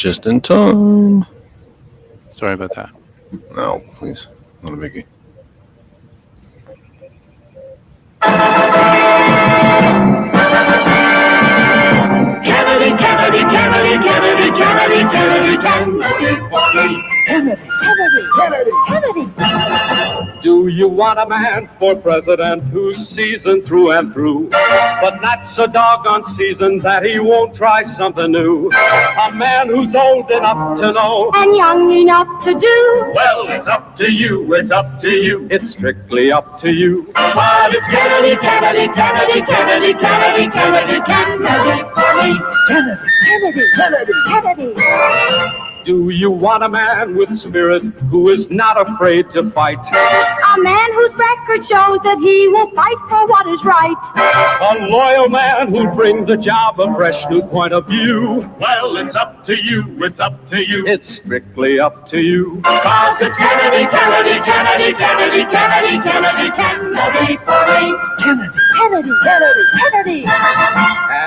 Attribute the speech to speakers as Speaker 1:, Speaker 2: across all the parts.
Speaker 1: Just in time.
Speaker 2: Sorry about that.
Speaker 1: No, please. Not a biggie.
Speaker 3: Kennedy, Kennedy, Kennedy, Kennedy, Kennedy, Kennedy, Kennedy, Kennedy, Kennedy, Kennedy.
Speaker 4: Do you want a man for president who's seasoned through and through, but not so doggone seasoned that he won't try something new? A man who's old enough to know
Speaker 3: And young enough to do.
Speaker 4: well, it's up to you, it's up to you, it's strictly up to you.
Speaker 3: But it's Kennedy, Kennedy, Kennedy, Kennedy, Kennedy, Kennedy, Kennedy, for me. Kennedy, Kennedy, Kennedy, Kennedy.
Speaker 4: Do you want a man with spirit who is not afraid to fight?
Speaker 3: A man whose record shows that he will fight for what is right.
Speaker 4: A loyal man who'll bring the job a fresh new point of view? Well, it's up to you, it's up to you, it's strictly up to you.
Speaker 3: Cause it's Kennedy, Kennedy, Kennedy, Kennedy, Kennedy, Kennedy, Kennedy, for me. Kennedy, Kennedy, Kennedy, Kennedy.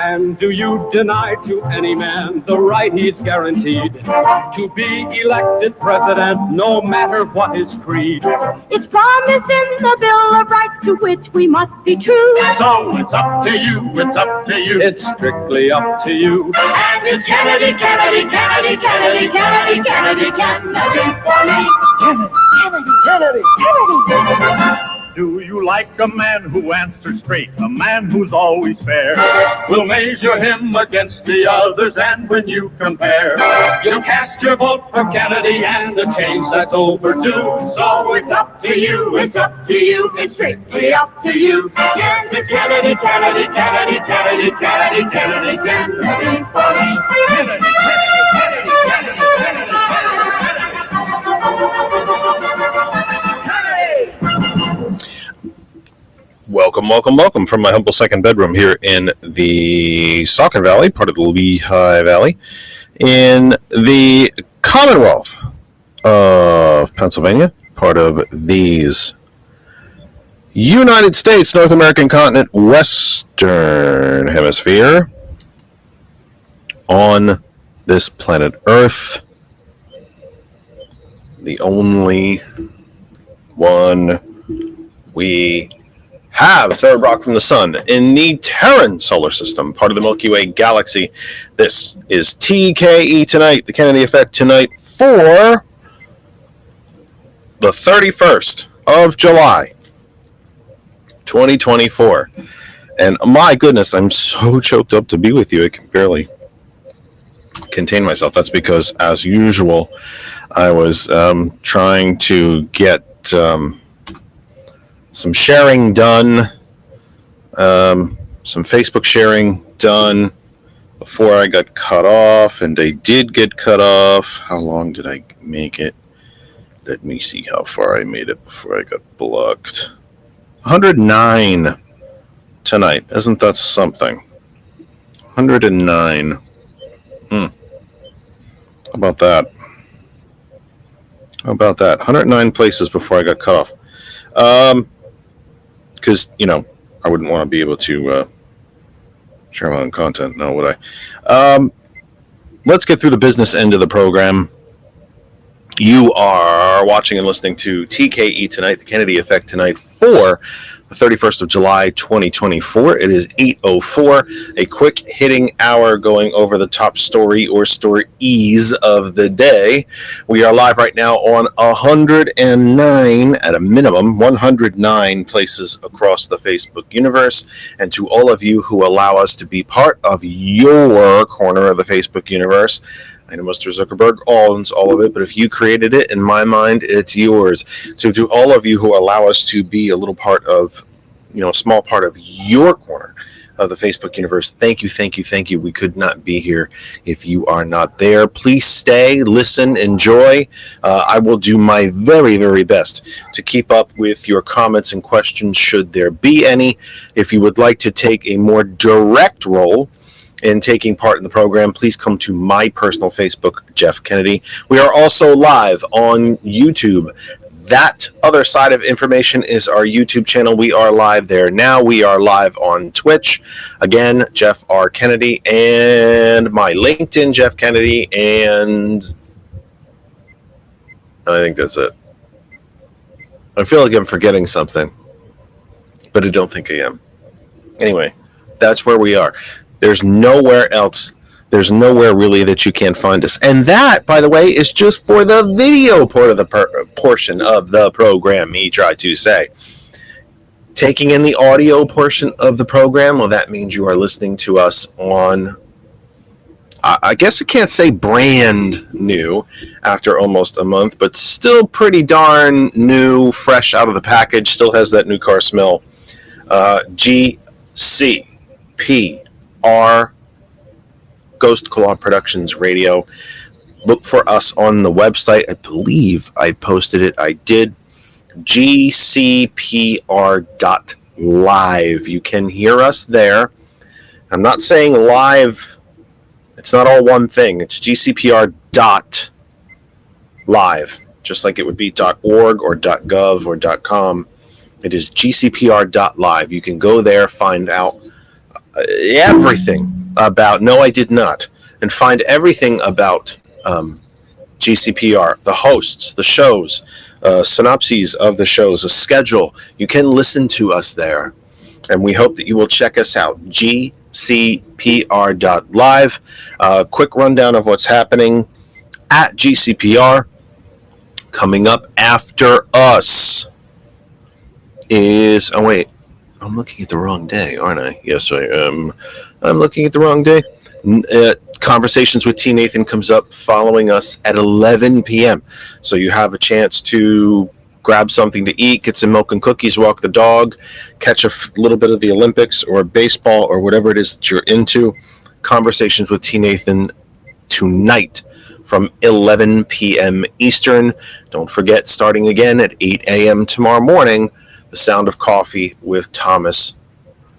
Speaker 4: And do you deny to any man the right he's guaranteed to be elected president, no matter what his creed?
Speaker 3: It's promised in the Bill of Rights to which we must be true.
Speaker 4: So it's up to you, it's up to you, it's strictly up to you.
Speaker 3: And it's Kennedy, Kennedy, Kennedy, Kennedy, Kennedy, Kennedy, Kennedy, for me. Kennedy, Kennedy, Kennedy, Kennedy.
Speaker 4: Do you like a man who answers straight, a man who's always fair? We'll measure him against the others, and when you compare, you cast your vote for Kennedy and the change that's overdue. So it's up to you, it's up to you, it's strictly up to you.
Speaker 3: And it's Kennedy, Kennedy, Kennedy, Kennedy, Kennedy, Kennedy, Kennedy, for me.
Speaker 4: Kennedy, Kennedy, Kennedy, Kennedy, Kennedy, Kennedy.
Speaker 1: Welcome from my humble second bedroom here in the Saucon Valley, part of the Lehigh Valley, in the Commonwealth of Pennsylvania, part of these United States, North American continent, Western Hemisphere, on this planet Earth, the only one we have, third rock from the sun in the Terran solar system, part of the Milky Way galaxy. This is TKE Tonight, the Kennedy Effect Tonight, for the 31st of July, 2024. And my goodness, I'm so choked up to be with you, I can barely contain myself. That's because, as usual, I was trying to get some sharing done, some Facebook sharing done before I got cut off, and I did get cut off. How long did I make it? Let me see how far I made it before I got blocked. 109 tonight. Isn't that something? 109. How about that? 109 places before I got cut off. Because, I wouldn't want to be able to share my own content, now would I? Let's get through the business end of the program. You are watching and listening to TKE Tonight, the Kennedy Effect Tonight, for the 31st of July, 2024. It is 8:04, a quick hitting hour going over the top story or stories of the day. We are live right now on 109, at a minimum, 109 places across the Facebook universe. And to all of you who allow us to be part of your corner of the Facebook universe, I know Mr. Zuckerberg owns all of it, but if you created it, in my mind, it's yours. So to all of you who allow us to be a little part of, a small part of your corner of the Facebook universe, thank you. We could not be here if you are not there. Please stay, listen, enjoy. I will do my very, very best to keep up with your comments and questions, should there be any. If you would like to take a more direct role in taking part in the program, please come to my personal Facebook, Jeff Kennedy. We are also live on YouTube. That other side of information is our YouTube channel. We are live there now. We are live on Twitch. Again, Jeff R. Kennedy, and my LinkedIn, Jeff Kennedy, and I think that's it. I feel like I'm forgetting something, but I don't think I am. Anyway, that's where we are. There's nowhere else. There's nowhere really that you can't find us. And that, by the way, is just for the video part of the portion of the program, me try to say. Taking in the audio portion of the program, well, that means you are listening to us on, I guess I can't say brand new after almost a month, but still pretty darn new, fresh out of the package, still has that new car smell. GCPR, Ghost Claw Productions Radio. Look for us on the website. I believe I posted it. I did. GCPR.live. You can hear us there. I'm not saying live. It's not all one thing. It's GCPR.live. Just like it would be .org or .gov or .com. It is GCPR.live. You can go there, find out everything about, no, I did not, and find everything about GCPR, the hosts, the shows, synopses of the shows, a schedule. You can listen to us there, and we hope that you will check us out. GCPR.live. Quick rundown of what's happening at GCPR. Coming up after us is, oh wait, I'm looking at the wrong day, aren't I? Yes, I am. I'm looking at the wrong day. Conversations with T. Nathan comes up following us at 11 p.m. So you have a chance to grab something to eat, get some milk and cookies, walk the dog, catch a little bit of the Olympics or baseball or whatever it is that you're into. Conversations with T. Nathan tonight from 11 p.m. Eastern. Don't forget, starting again at 8 a.m. tomorrow morning, The Sound of Coffee with Thomas,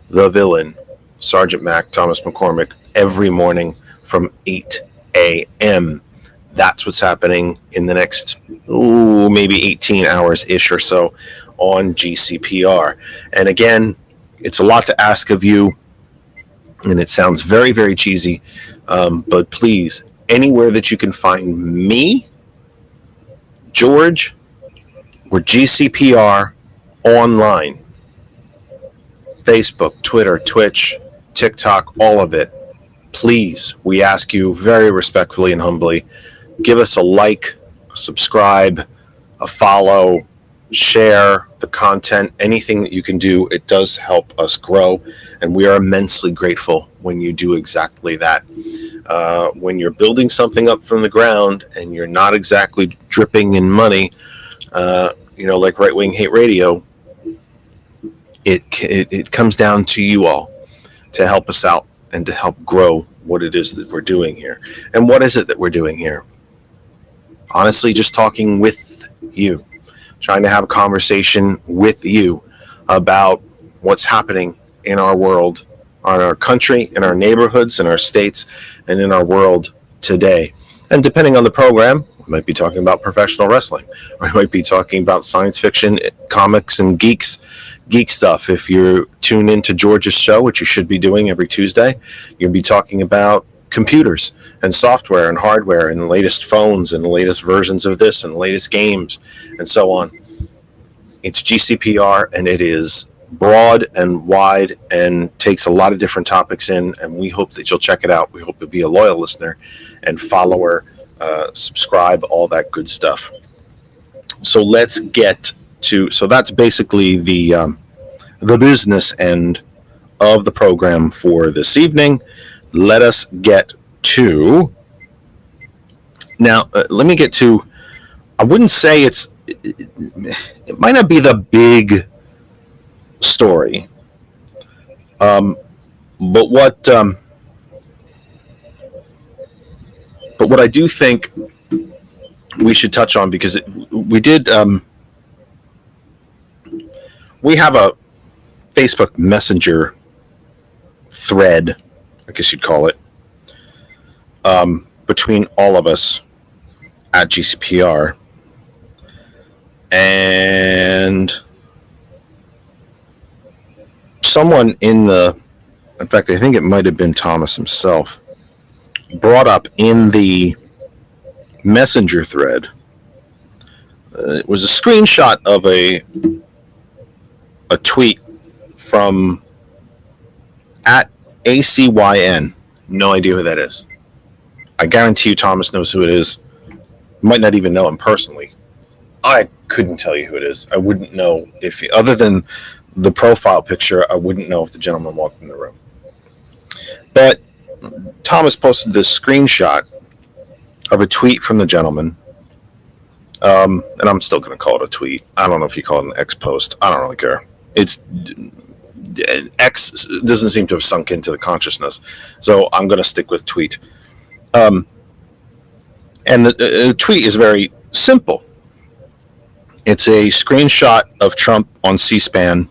Speaker 1: the villain, Sergeant Mac, Thomas McCormick, every morning from 8 a.m. That's what's happening in the next, maybe 18 hours-ish or so on GCPR. And again, it's a lot to ask of you, and it sounds very, very cheesy, but please, anywhere that you can find me, George, or GCPR online, Facebook, Twitter, Twitch, TikTok, all of it, please, we ask you very respectfully and humbly, give us a like, a subscribe, a follow, share the content, anything that you can do. It does help us grow, and we are immensely grateful when you do exactly that. When you're building something up from the ground and you're not exactly dripping in money, like Right Wing Hate Radio, it comes down to you all to help us out and to help grow what it is that we're doing here. And what is it that we're doing here? Honestly, just talking with you, trying to have a conversation with you about what's happening in our world, in our country, in our neighborhoods, in our states, and in our world today. And depending on the program, we might be talking about professional wrestling, or we might be talking about science fiction, comics, and geek stuff. If you tune into George's show, which you should be doing every Tuesday, you'll be talking about computers and software and hardware and the latest phones and the latest versions of this and the latest games and so on. It's GCPR, and it is broad and wide and takes a lot of different topics in, and we hope that you'll check it out. We hope you'll be a loyal listener and follower, subscribe, all that good stuff. So let's get to, so that's basically the business end of the program for this evening. Let us get to, now let me get to, I wouldn't say it might not be the big story, but what I do think we should touch on, because we have a Facebook Messenger thread, I guess you'd call it, between all of us at GCPR, and someone in fact, I think it might have been Thomas himself, brought up in the Messenger thread, it was a screenshot of a tweet from at ACYN. No idea who that is. I guarantee you Thomas knows who it is. You might not even know him personally. I couldn't tell you who it is. I wouldn't know if, other than the profile picture, I wouldn't know if the gentleman walked in the room. But Thomas posted this screenshot of a tweet from the gentleman. And I'm still going to call it a tweet. I don't know if you call it an X post. I don't really care. X doesn't seem to have sunk into the consciousness, so I'm going to stick with tweet. And the tweet is very simple. It's a screenshot of Trump on C-SPAN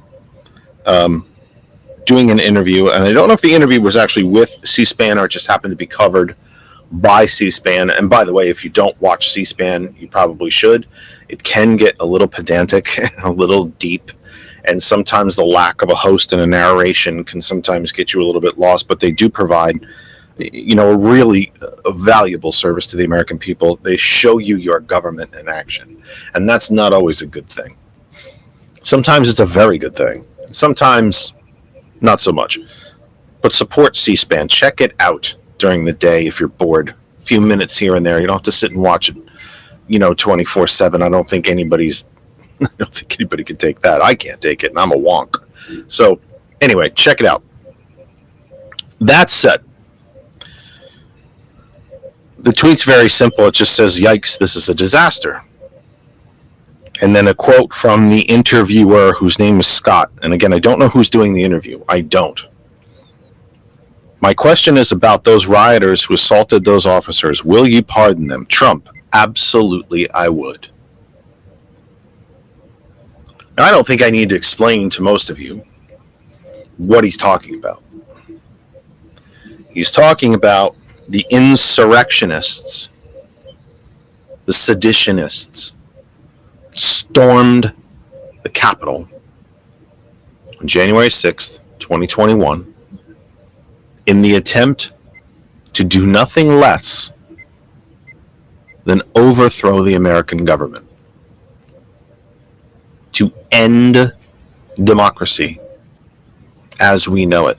Speaker 1: doing an interview, and I don't know if the interview was actually with C-SPAN or it just happened to be covered by C-SPAN. And by the way, if you don't watch C-SPAN, you probably should. It can get a little pedantic and a little deep, and sometimes the lack of a host and a narration can sometimes get you a little bit lost, but they do provide, a really valuable service to the American people. They show you your government in action, and that's not always a good thing. Sometimes it's a very good thing. Sometimes not so much. But support C-SPAN. Check it out during the day if you're bored. A few minutes here and there. You don't have to sit and watch it, 24/7. I don't think anybody can take that. I can't take it, and I'm a wonk. So anyway, check it out. That said, the tweet's very simple. It just says, "Yikes, this is a disaster." And then a quote from the interviewer, whose name is Scott. And again, I don't know who's doing the interview. I don't. "My question is about those rioters who assaulted those officers. Will you pardon them?" Trump: "Absolutely, I would." Now, I don't think I need to explain to most of you what he's talking about. He's talking about the insurrectionists, the seditionists, stormed the Capitol on January 6th, 2021, in the attempt to do nothing less than overthrow the American government, to end democracy as we know it,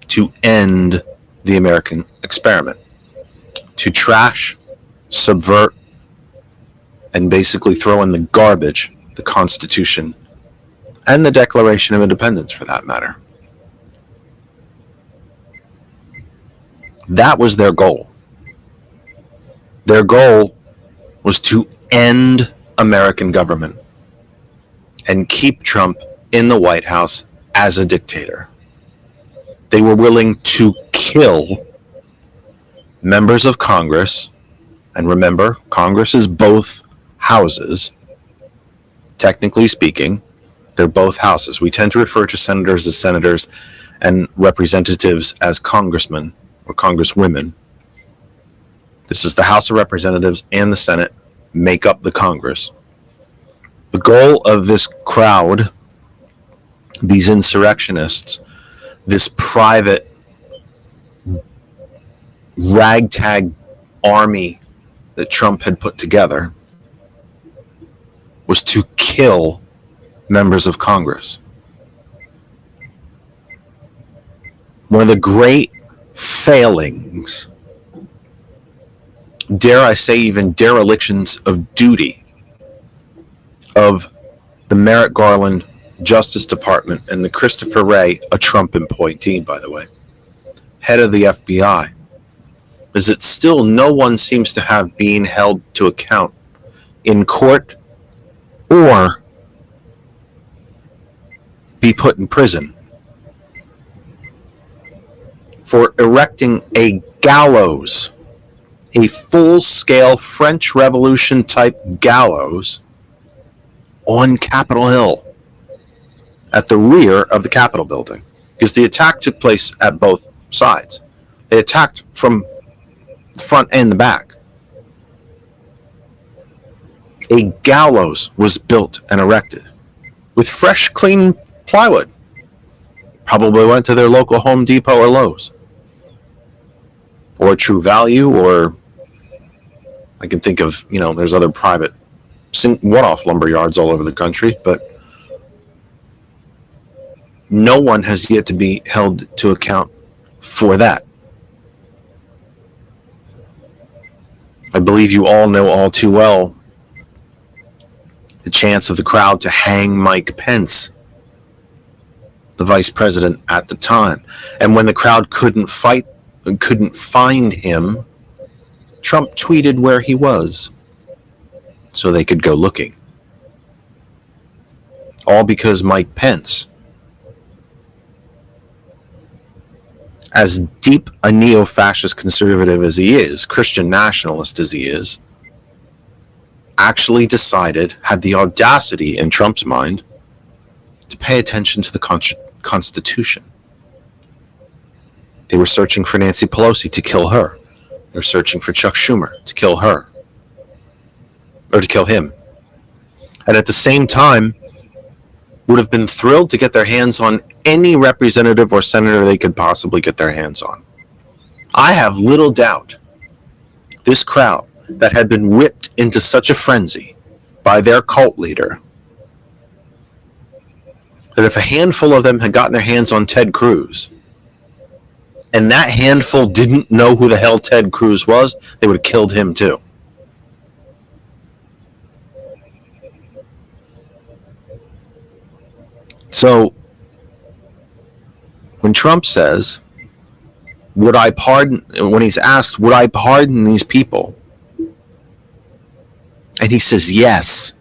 Speaker 1: to end the American experiment, to trash, subvert, and basically throw in the garbage the Constitution and the Declaration of Independence, for that matter. That was their goal. Their goal was to end American government and keep Trump in the White House as a dictator. They were willing to kill members of Congress, and remember, Congress is both houses. Technically speaking, they're both houses. We tend to refer to senators as senators and representatives as congressmen or congresswomen. This is the House of Representatives and the Senate make up the Congress. The goal of this crowd, these insurrectionists, this private ragtag army that Trump had put together, was to kill members of Congress. One of the great failings, dare I say even derelictions of duty, of the Merrick Garland Justice Department and the Christopher Wray, a Trump appointee, by the way, head of the FBI, is that still no one seems to have been held to account in court or be put in prison for erecting a gallows, a full-scale French Revolution type gallows on Capitol Hill at the rear of the Capitol building, because the attack took place at both sides. They attacked from the front and the back. A gallows was built and erected with fresh, clean plywood. Probably went to their local Home Depot or Lowe's, or True Value, or I can think of, there's other private one-off lumber yards all over the country, but no one has yet to be held to account for that. I believe you all know all too well the chance of the crowd to hang Mike Pence, the vice president at the time. And when the crowd couldn't find him, Trump tweeted where he was so they could go looking. All because Mike Pence, as deep a neo-fascist conservative as he is, Christian nationalist as he is, actually decided, had the audacity in Trump's mind, to pay attention to the Constitution. They were searching for Nancy Pelosi to kill her. They were searching for Chuck Schumer to kill her, or to kill him. And at the same time, would have been thrilled to get their hands on any representative or senator they could possibly get their hands on. I have little doubt this crowd that had been whipped into such a frenzy by their cult leader, that if a handful of them had gotten their hands on Ted Cruz, and that handful didn't know who the hell Ted Cruz was, they would have killed him too. So, when Trump says, when he's asked, would I pardon these people? And he says, yes.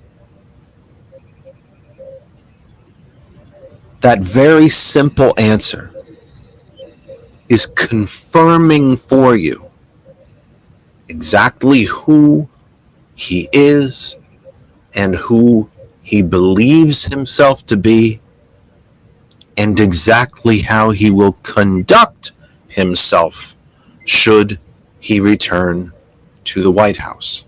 Speaker 1: That very simple answer is confirming for you exactly who he is and who he believes himself to be, and exactly how he will conduct himself should he return to the White House.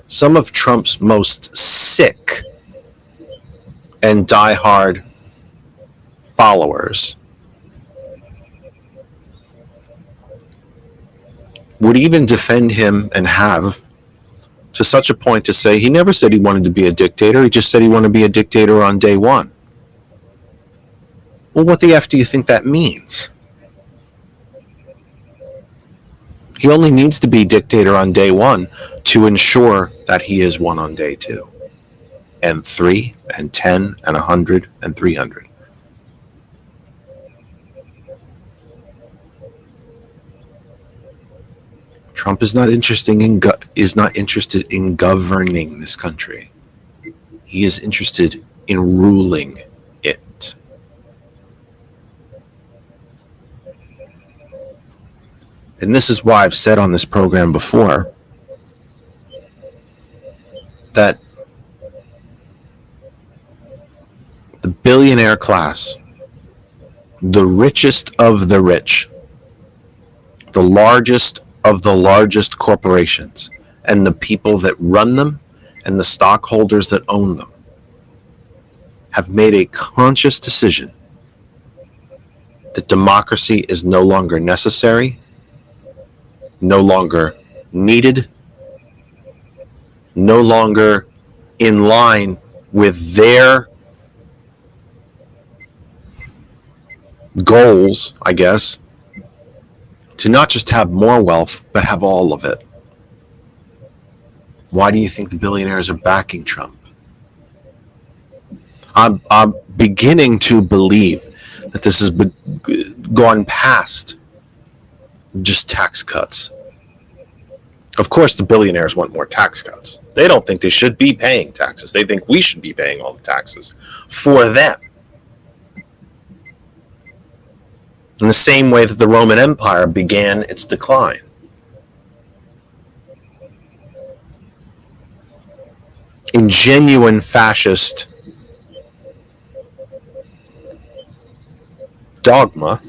Speaker 1: Some of Trump's most sick and diehard followers would even defend him, and have, to such a point to say he never said he wanted to be a dictator. He just said he wanted to be a dictator on day one. Well, what the F do you think that means? He only needs to be dictator on day one to ensure that he is one on day two, and 3, and 10, and 100, and 300. Trump is not interested in governing this country. He is interested in ruling it. And this is why I've said on this program before that the billionaire class, the richest of the rich, the largest of the largest corporations, and the people that run them, and the stockholders that own them, have made a conscious decision that democracy is no longer necessary, no longer needed, no longer in line with their goals, I guess, to not just have more wealth, but have all of it. Why do you think the billionaires are backing Trump? I'm beginning to believe that this has gone past just tax cuts. Of course, the billionaires want more tax cuts. They don't think they should be paying taxes. They think we should be paying all the taxes for them. In the same way that the Roman Empire began its decline. In genuine fascist dogma,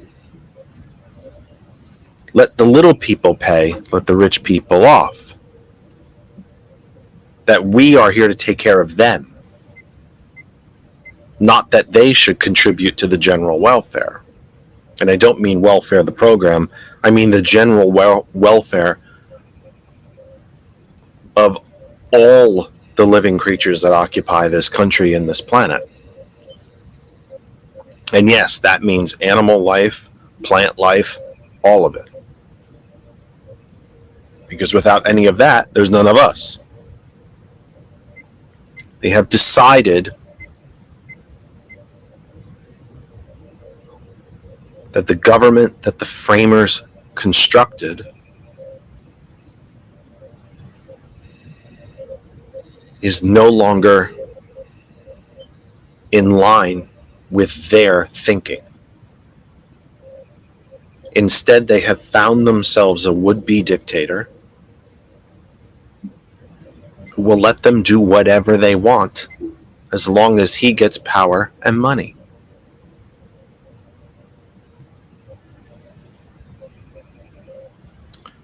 Speaker 1: let the little people pay, let the rich people off. That we are here to take care of them, not that they should contribute to the general welfare. And I don't mean welfare of the program, I mean the general welfare of all the living creatures that occupy this country and this planet. And yes, that means animal life, plant life, all of it. Because without any of that, there's none of us. They have decided that the government that the framers constructed is no longer in line with their thinking. Instead, they have found themselves a would-be dictator who will let them do whatever they want as long as he gets power and money.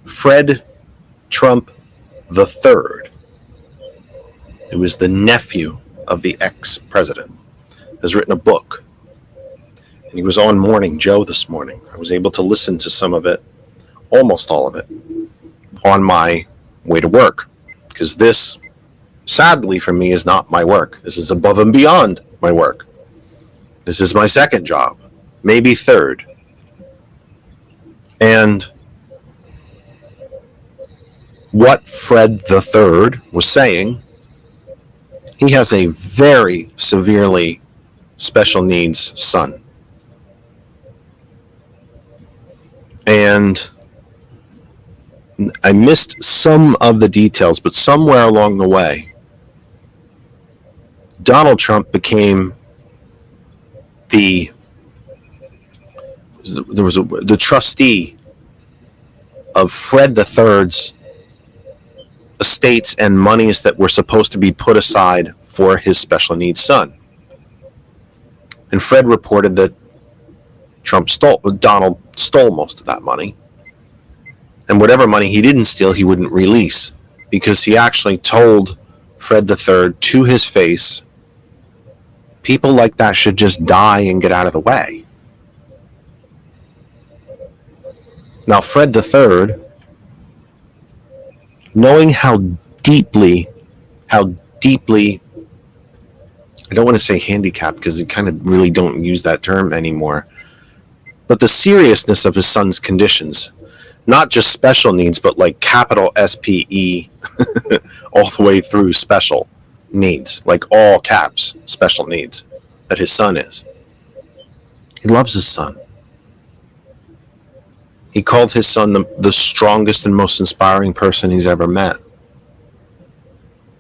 Speaker 1: Fred Trump III, who is the nephew of the ex-president, has written a book. And he was on Morning Joe this morning. I was able to listen to some of it, almost all of it, on my way to work. Because this, sadly for me, is not my work. This is above and beyond my work. This is my second job, maybe third. And what Fred III was saying, he has a very severely special needs son. And I missed some of the details, but somewhere along the way, Donald Trump became the trustee of Fred III's estates and monies that were supposed to be put aside for his special needs son. And Fred reported that Donald stole most of that money. And whatever money he didn't steal, he wouldn't release, because he actually told Fred III to his face, people like that should just die and get out of the way. Now, Fred III, knowing how deeply, I don't want to say handicapped because you kind of really don't use that term anymore, but the seriousness of his son's conditions, not just special needs, but like capital SPE all the way through special needs, like all caps special needs that his son is. He loves his son. He called his son the strongest and most inspiring person he's ever met,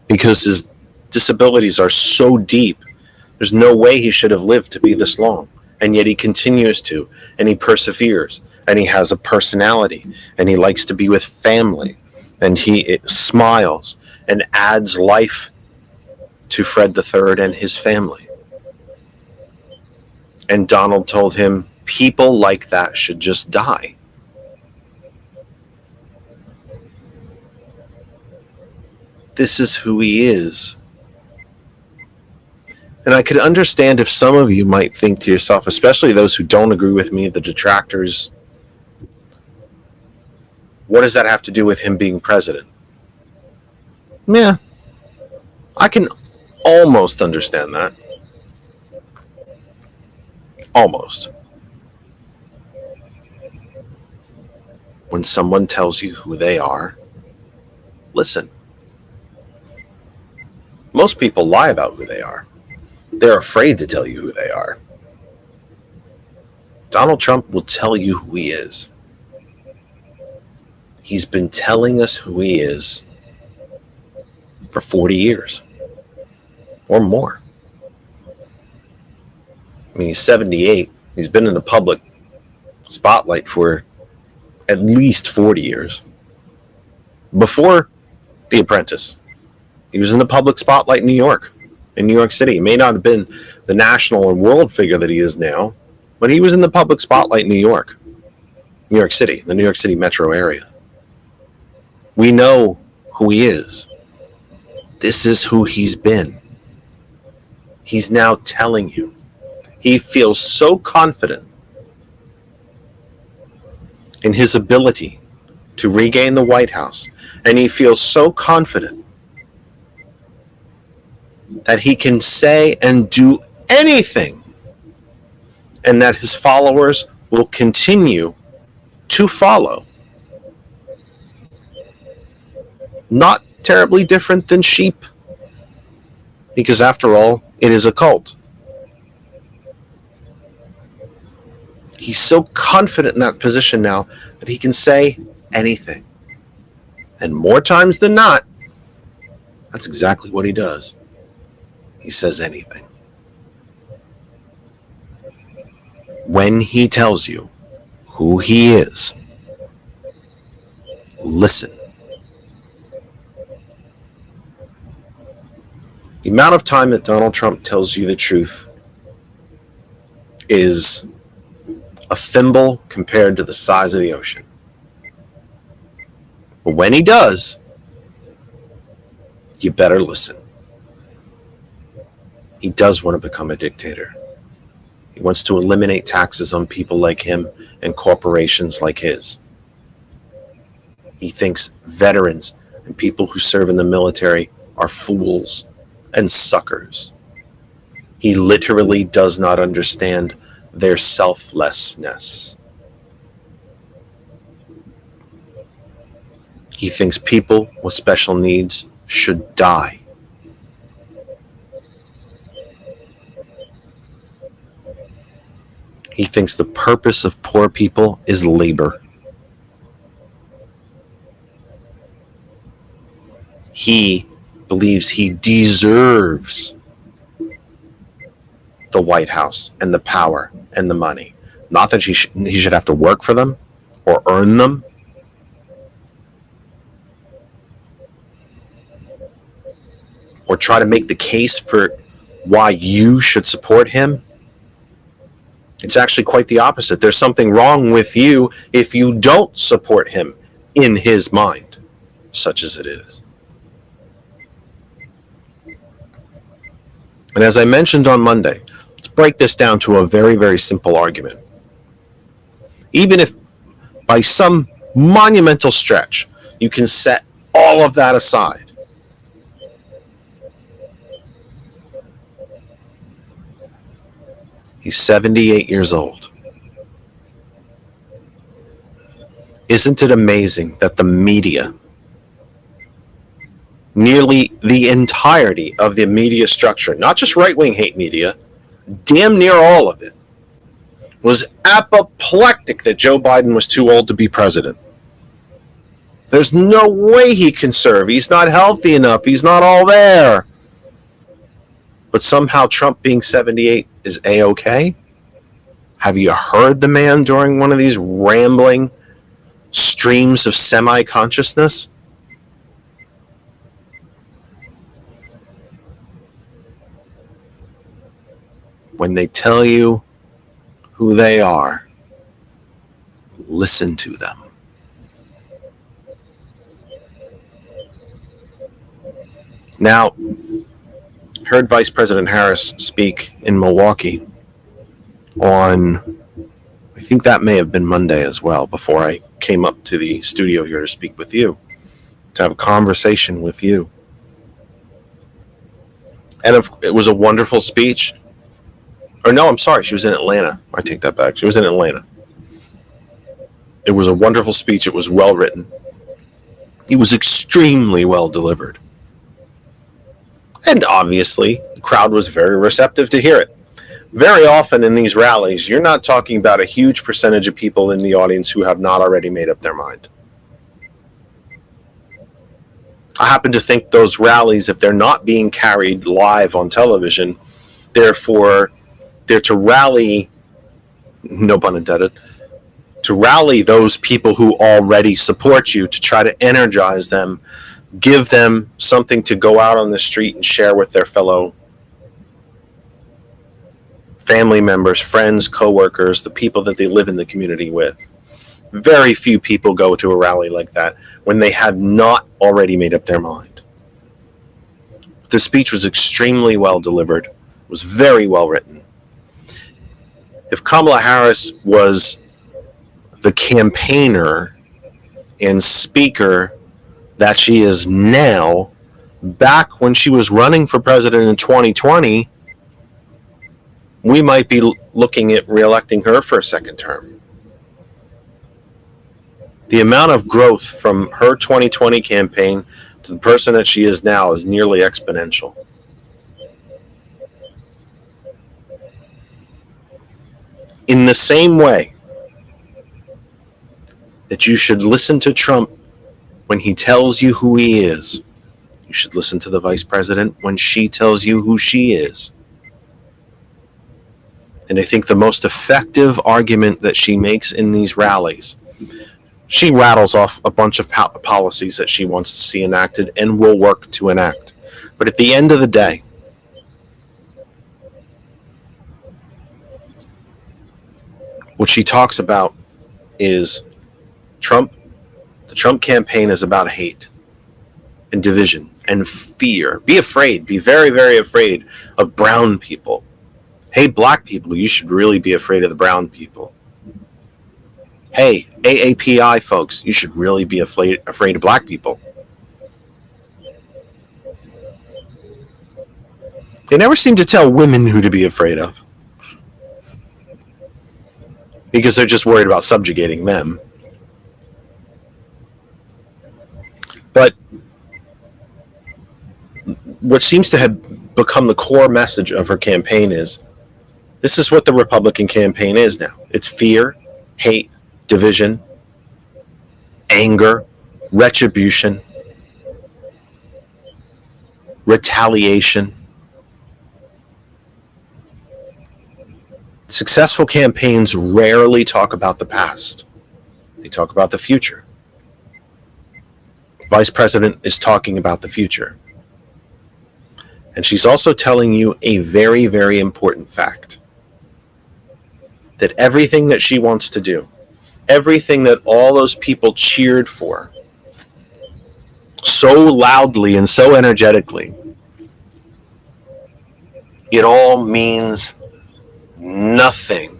Speaker 1: because his disabilities are so deep. There's no way he should have lived to be this long, and yet he continues to, and he perseveres, and he has a personality, and he likes to be with family, and he smiles and adds life to Fred III and his family. And Donald told him, people like that should just die. This is who he is. And I could understand if some of you might think to yourself, especially those who don't agree with me, the detractors, what does that have to do with him being president? Yeah, I can almost understand that. Almost. When someone tells you who they are, listen. Most people lie about who they are. They're afraid to tell you who they are. Donald Trump will tell you who he is. He's been telling us who he is for 40 years or more. I mean, he's 78. He's been in the public spotlight for at least 40 years. Before The Apprentice, he was in the public spotlight in New York City. He may not have been the national and world figure that he is now, but he was in the public spotlight in New York City, the New York City metro area. We know who he is. This is who he's been. He's now telling you. He feels so confident in his ability to regain the White House, and he feels so confident that he can say and do anything, and that his followers will continue to follow. Not terribly different than sheep, because after all, it is a cult. He's so confident in that position now that he can say anything. And more times than not, that's exactly what he does. He says anything. When he tells you who he is, listen. The amount of time that Donald Trump tells you the truth is a thimble compared to the size of the ocean. But when he does, you better listen. He does want to become a dictator. He wants to eliminate taxes on people like him and corporations like his. He thinks veterans and people who serve in the military are fools and suckers. He literally does not understand their selflessness. He thinks people with special needs should die. He thinks the purpose of poor people is labor. He believes he deserves the White House and the power and the money. Not that he should have to work for them or earn them. or try to make the case for why you should support him, it's actually quite the opposite. There's something wrong with you if you don't support him in his mind, such as it is. And as I mentioned on Monday, let's break this down to a very, very simple argument. Even if by some monumental stretch you can set all of that aside, he's 78 years old. Isn't it amazing that the media, nearly the entirety of the media structure, not just right-wing hate media, damn near all of it, was apoplectic that Joe Biden was too old to be president? There's no way he can serve. He's not healthy enough. He's not all there. But somehow Trump being 78 is A-okay? Have you heard the man during one of these rambling streams of semi-consciousness? When they tell you who they are, listen to them. Now, heard Vice President Harris speak in Milwaukee on, I think that may have been Monday as well, before I came up to the studio here to speak with you, to have a conversation with you. And it was a wonderful speech. Or no, I'm sorry, she was in Atlanta. I take that back. She was in Atlanta. It was a wonderful speech. It was well written. It was extremely well delivered. And obviously, the crowd was very receptive to hear it. Very often in these rallies, you're not talking about a huge percentage of people in the audience who have not already made up their mind. I happen to think those rallies, if they're not being carried live on television, they're to rally, no pun intended, to rally those people who already support you, to try to energize them, give them something to go out on the street and share with their fellow family members, friends, co-workers, the people that they live in the community with. Very few people go to a rally like that when they have not already made up their mind. The speech was extremely well delivered, was very well written. If Kamala Harris was the campaigner and speaker that she is now, back when she was running for president in 2020, we might be looking at reelecting her for a second term. The amount of growth from her 2020 campaign to the person that she is now is nearly exponential. In the same way that you should listen to Trump when he tells you who he is, you should listen to the vice president when she tells you who she is. And I think the most effective argument that she makes in these rallies, she rattles off a bunch of policies that she wants to see enacted and will work to enact. But at the end of the day, what she talks about is Trump. The Trump campaign is about hate and division and fear. Be afraid. Be very, very afraid of brown people. Hey, black people, you should really be afraid of the brown people. Hey, AAPI folks, you should really be afraid of black people. They never seem to tell women who to be afraid of, because they're just worried about subjugating them. But what seems to have become the core message of her campaign is, this is what the Republican campaign is now. It's fear, hate, division, anger, retribution, retaliation. Successful campaigns rarely talk about the past. They talk about the future. Vice President is talking about the future. And she's also telling you a very, very important fact. That everything that she wants to do, everything that all those people cheered for so loudly and so energetically, it all means nothing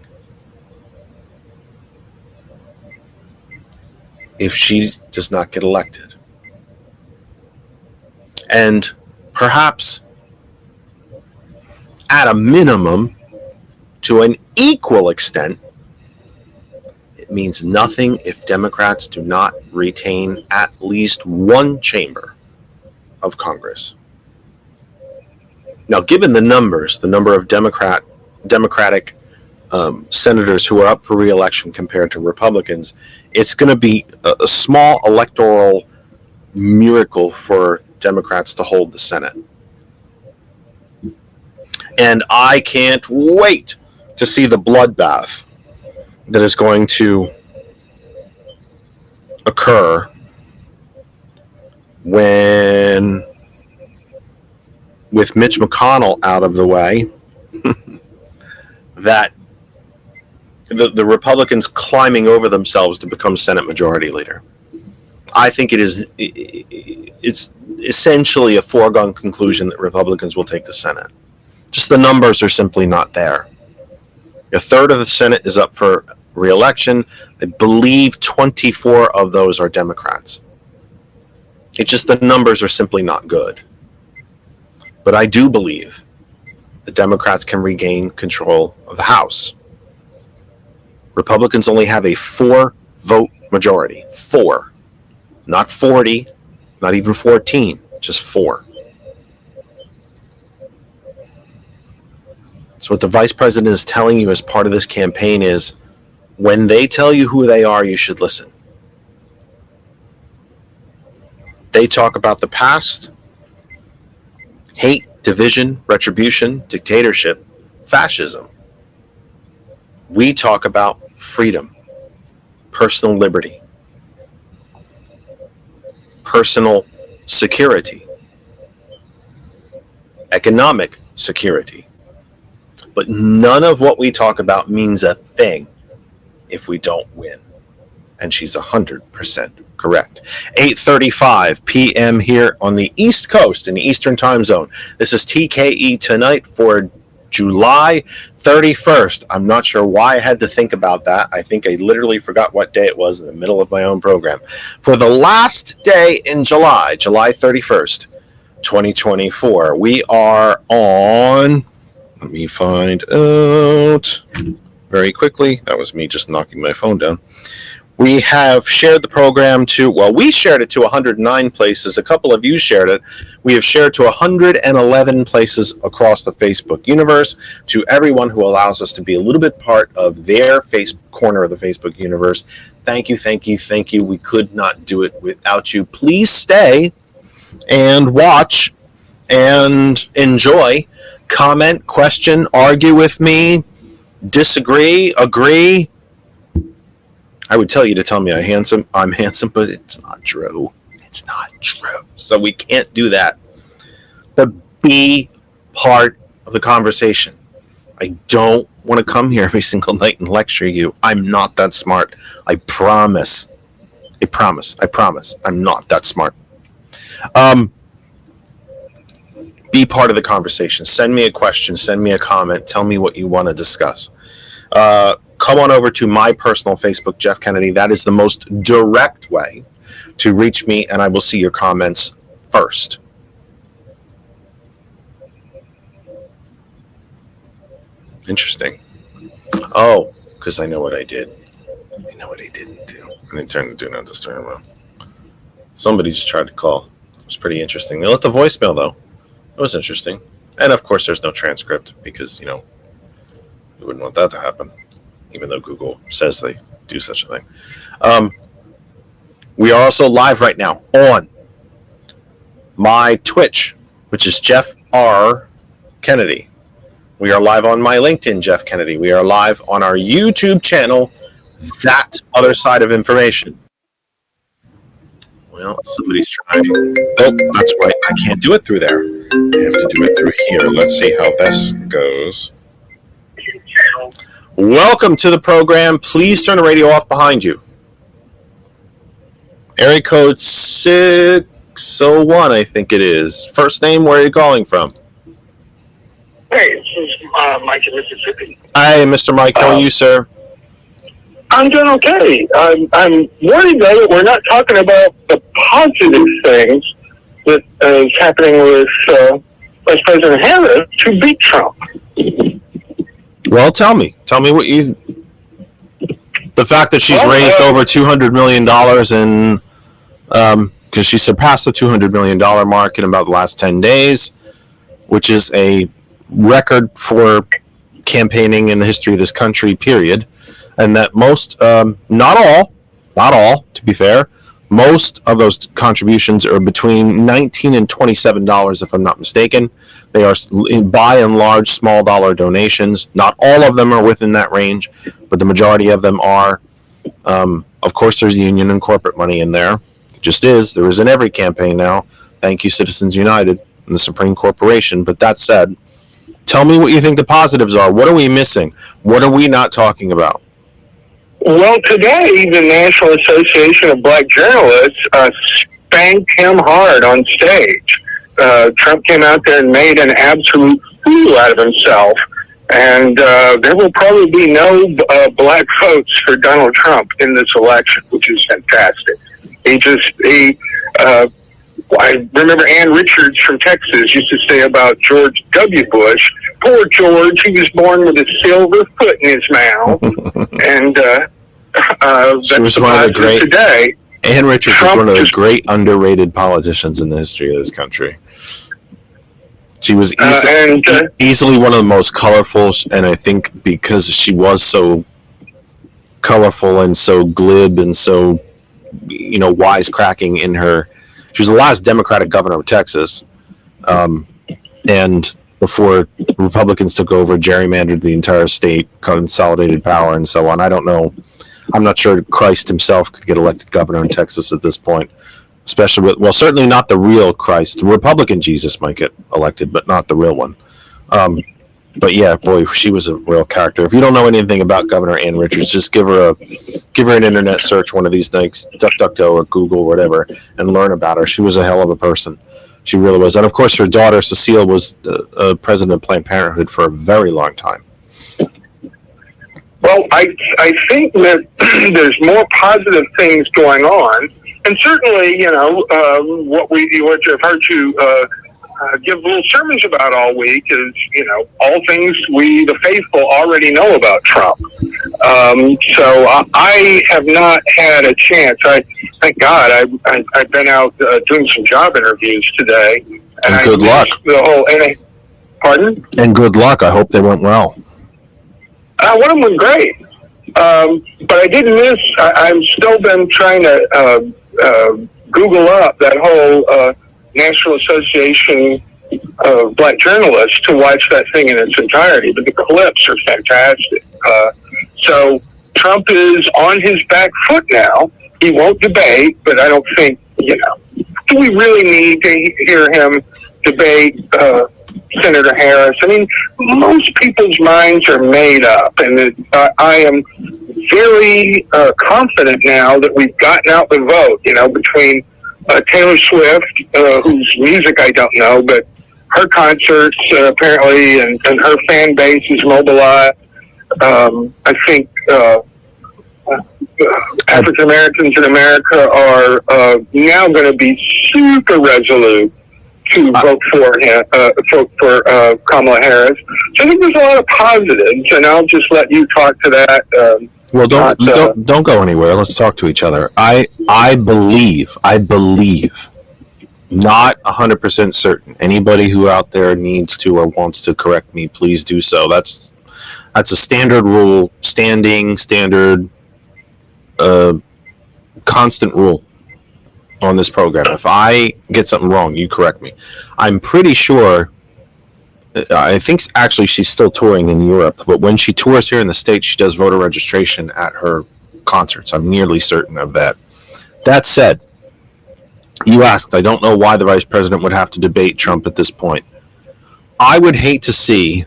Speaker 1: if she does not get elected. And perhaps at a minimum, to an equal extent, it means nothing if Democrats do not retain at least one chamber of Congress. Now, given the numbers, the number of Democratic senators who are up for re-election compared to Republicans, it's going to be a small electoral miracle for Democrats to hold the Senate. And I can't wait to see the bloodbath that is going to occur when, with Mitch McConnell out of the way, that the Republicans climbing over themselves to become Senate Majority Leader. I think it's essentially a foregone conclusion that Republicans will take the Senate. Just the numbers are simply not there. A third of the Senate is up for re-election. I believe 24 of those are Democrats. It's just the numbers are simply not good. But I do believe the Democrats can regain control of the House. Republicans only have a 4-vote majority. 4. Not 40, not even 14, just 4. So what the vice president is telling you as part of this campaign is, when they tell you who they are, you should listen. They talk about the past, hate, division, retribution, dictatorship, fascism. We talk about freedom, personal liberty, personal security, economic security. But none of what we talk about means a thing if we don't win. And she's 100% correct. 8:35 p.m. here on the East Coast in the Eastern Time Zone. This is TKE Tonight for July 31st. I'm not sure why I had to think about that. I think I literally forgot what day it was in the middle of my own program. For the last day in July, July 31st, 2024, we are on... Let me find out very quickly. That was me just knocking my phone down. We have shared the program to, well, we shared it to 109 places. A couple of you shared it. We have shared to 111 places across the Facebook universe. To everyone who allows us to be a little bit part of their corner of the Facebook universe, thank you, thank you, thank you. We could not do it without you. Please stay and watch and enjoy. Comment, question, argue with me, disagree, agree. I would tell you to tell me I'm handsome, but it's not true. It's not true. So we can't do that. But be part of the conversation. I don't want to come here every single night and lecture you. I'm not that smart. I promise. I promise. I'm not that smart. Be part of the conversation. Send me a question. Send me a comment. Tell me what you want to discuss. Come on over to my personal Facebook, Jeff Kennedy. That is the most direct way to reach me, and I will see your comments first. Interesting. Oh, because I know what I did. I know what I didn't do. I didn't turn the do not disturb on. Somebody just tried to call. It was pretty interesting. They left a voicemail, though. It was interesting. And of course, there's no transcript because, you wouldn't want that to happen, even though Google says they do such a thing. We are also live right now on my Twitch, which is Jeff R. Kennedy. We are live on my LinkedIn, Jeff Kennedy. We are live on our YouTube channel, That Other Side of Information. Well, somebody's trying. Oh, that's right. I can't do it through there. I have to do it through here. Let's see how this goes. Welcome to the program. Please turn the radio off behind you. Area code 601, I think it is. First name, where are you calling from?
Speaker 5: Hey, this is Mike in Mississippi.
Speaker 1: Hi, Mr. Mike. How are you, sir?
Speaker 5: I'm doing okay. I'm worried, though, that we're not talking about the positive things that is happening with Vice President Harris to beat Trump.
Speaker 1: Well, tell me. Tell me what you... The fact that she's raised over $200 million in... because she surpassed the $200 million mark in about the last 10 days, which is a record for campaigning in the history of this country, period. And that most, not all, to be fair, most of those contributions are between $19 and $27, if I'm not mistaken. They are, by and large, small dollar donations. Not all of them are within that range, but the majority of them are. Of course, there's union and corporate money in there. It just is. There is in every campaign now. Thank you, Citizens United and the Supreme Corporation. But that said, tell me what you think the positives are. What are we missing? What are we not talking about?
Speaker 5: Well, today, the National Association of Black Journalists spanked him hard on stage. Trump came out there and made an absolute fool out of himself. And there will probably be no black votes for Donald Trump in this election, which is fantastic. I remember Ann Richards from Texas used to say about George W. Bush, poor George, he was born with a silver foot in his mouth. And
Speaker 1: she was one of the great,
Speaker 5: today.
Speaker 1: Ann Richards was one of the great underrated politicians in the history of this country. She was easily one of the most colorful, and I think because she was so colorful and so glib and so, wisecracking in her. She was the last Democratic governor of Texas, and before Republicans took over, gerrymandered the entire state, consolidated power, and so on. I don't know. I'm not sure Christ himself could get elected governor in Texas at this point, especially with, certainly not the real Christ. The Republican Jesus might get elected, but not the real one. But yeah, boy, she was a real character. If you don't know anything about Governor Ann Richards, just give her an internet search one of these nights, DuckDuckGo or Google, whatever, and learn about her. She was a hell of a person. She really was. And of course, her daughter, Cecile, was president of Planned Parenthood for a very long time.
Speaker 5: Well, I think that there's more positive things going on. And certainly, what I've heard you give little sermons about all week is, all things we, the faithful, already know about Trump. So I have not had a chance. Thank God, I've been out doing some job interviews today. And
Speaker 1: good luck.
Speaker 5: Pardon?
Speaker 1: And good luck. I hope they went well.
Speaker 5: One of them went great. But I did miss, I've still been trying to Google up that whole National Association of Black Journalists to watch that thing in its entirety, but the clips are fantastic. So Trump is on his back foot now. He won't debate, but I don't think, do we really need to hear him debate Senator Harris? I mean, most people's minds are made up, and I am very confident now that we've gotten out the vote, between Taylor Swift, whose music I don't know, but her concerts apparently, and her fan base is mobilized. I think African Americans in America are now going to be super resolute to vote for Kamala Harris. So I think there's a lot of positives, and I'll just let you talk to that.
Speaker 1: Well, don't go anywhere. Let's talk to each other. I believe, not 100% certain. Anybody who out there needs to or wants to correct me, please do so. That's a standard rule, standard, constant rule on this program. If I get something wrong, you correct me. I'm pretty sure. I think actually she's still touring in Europe, but when she tours here in the States, she does voter registration at her concerts. I'm nearly certain of that. That said, You asked, I don't know why the vice president would have to debate Trump at this point. I would hate to see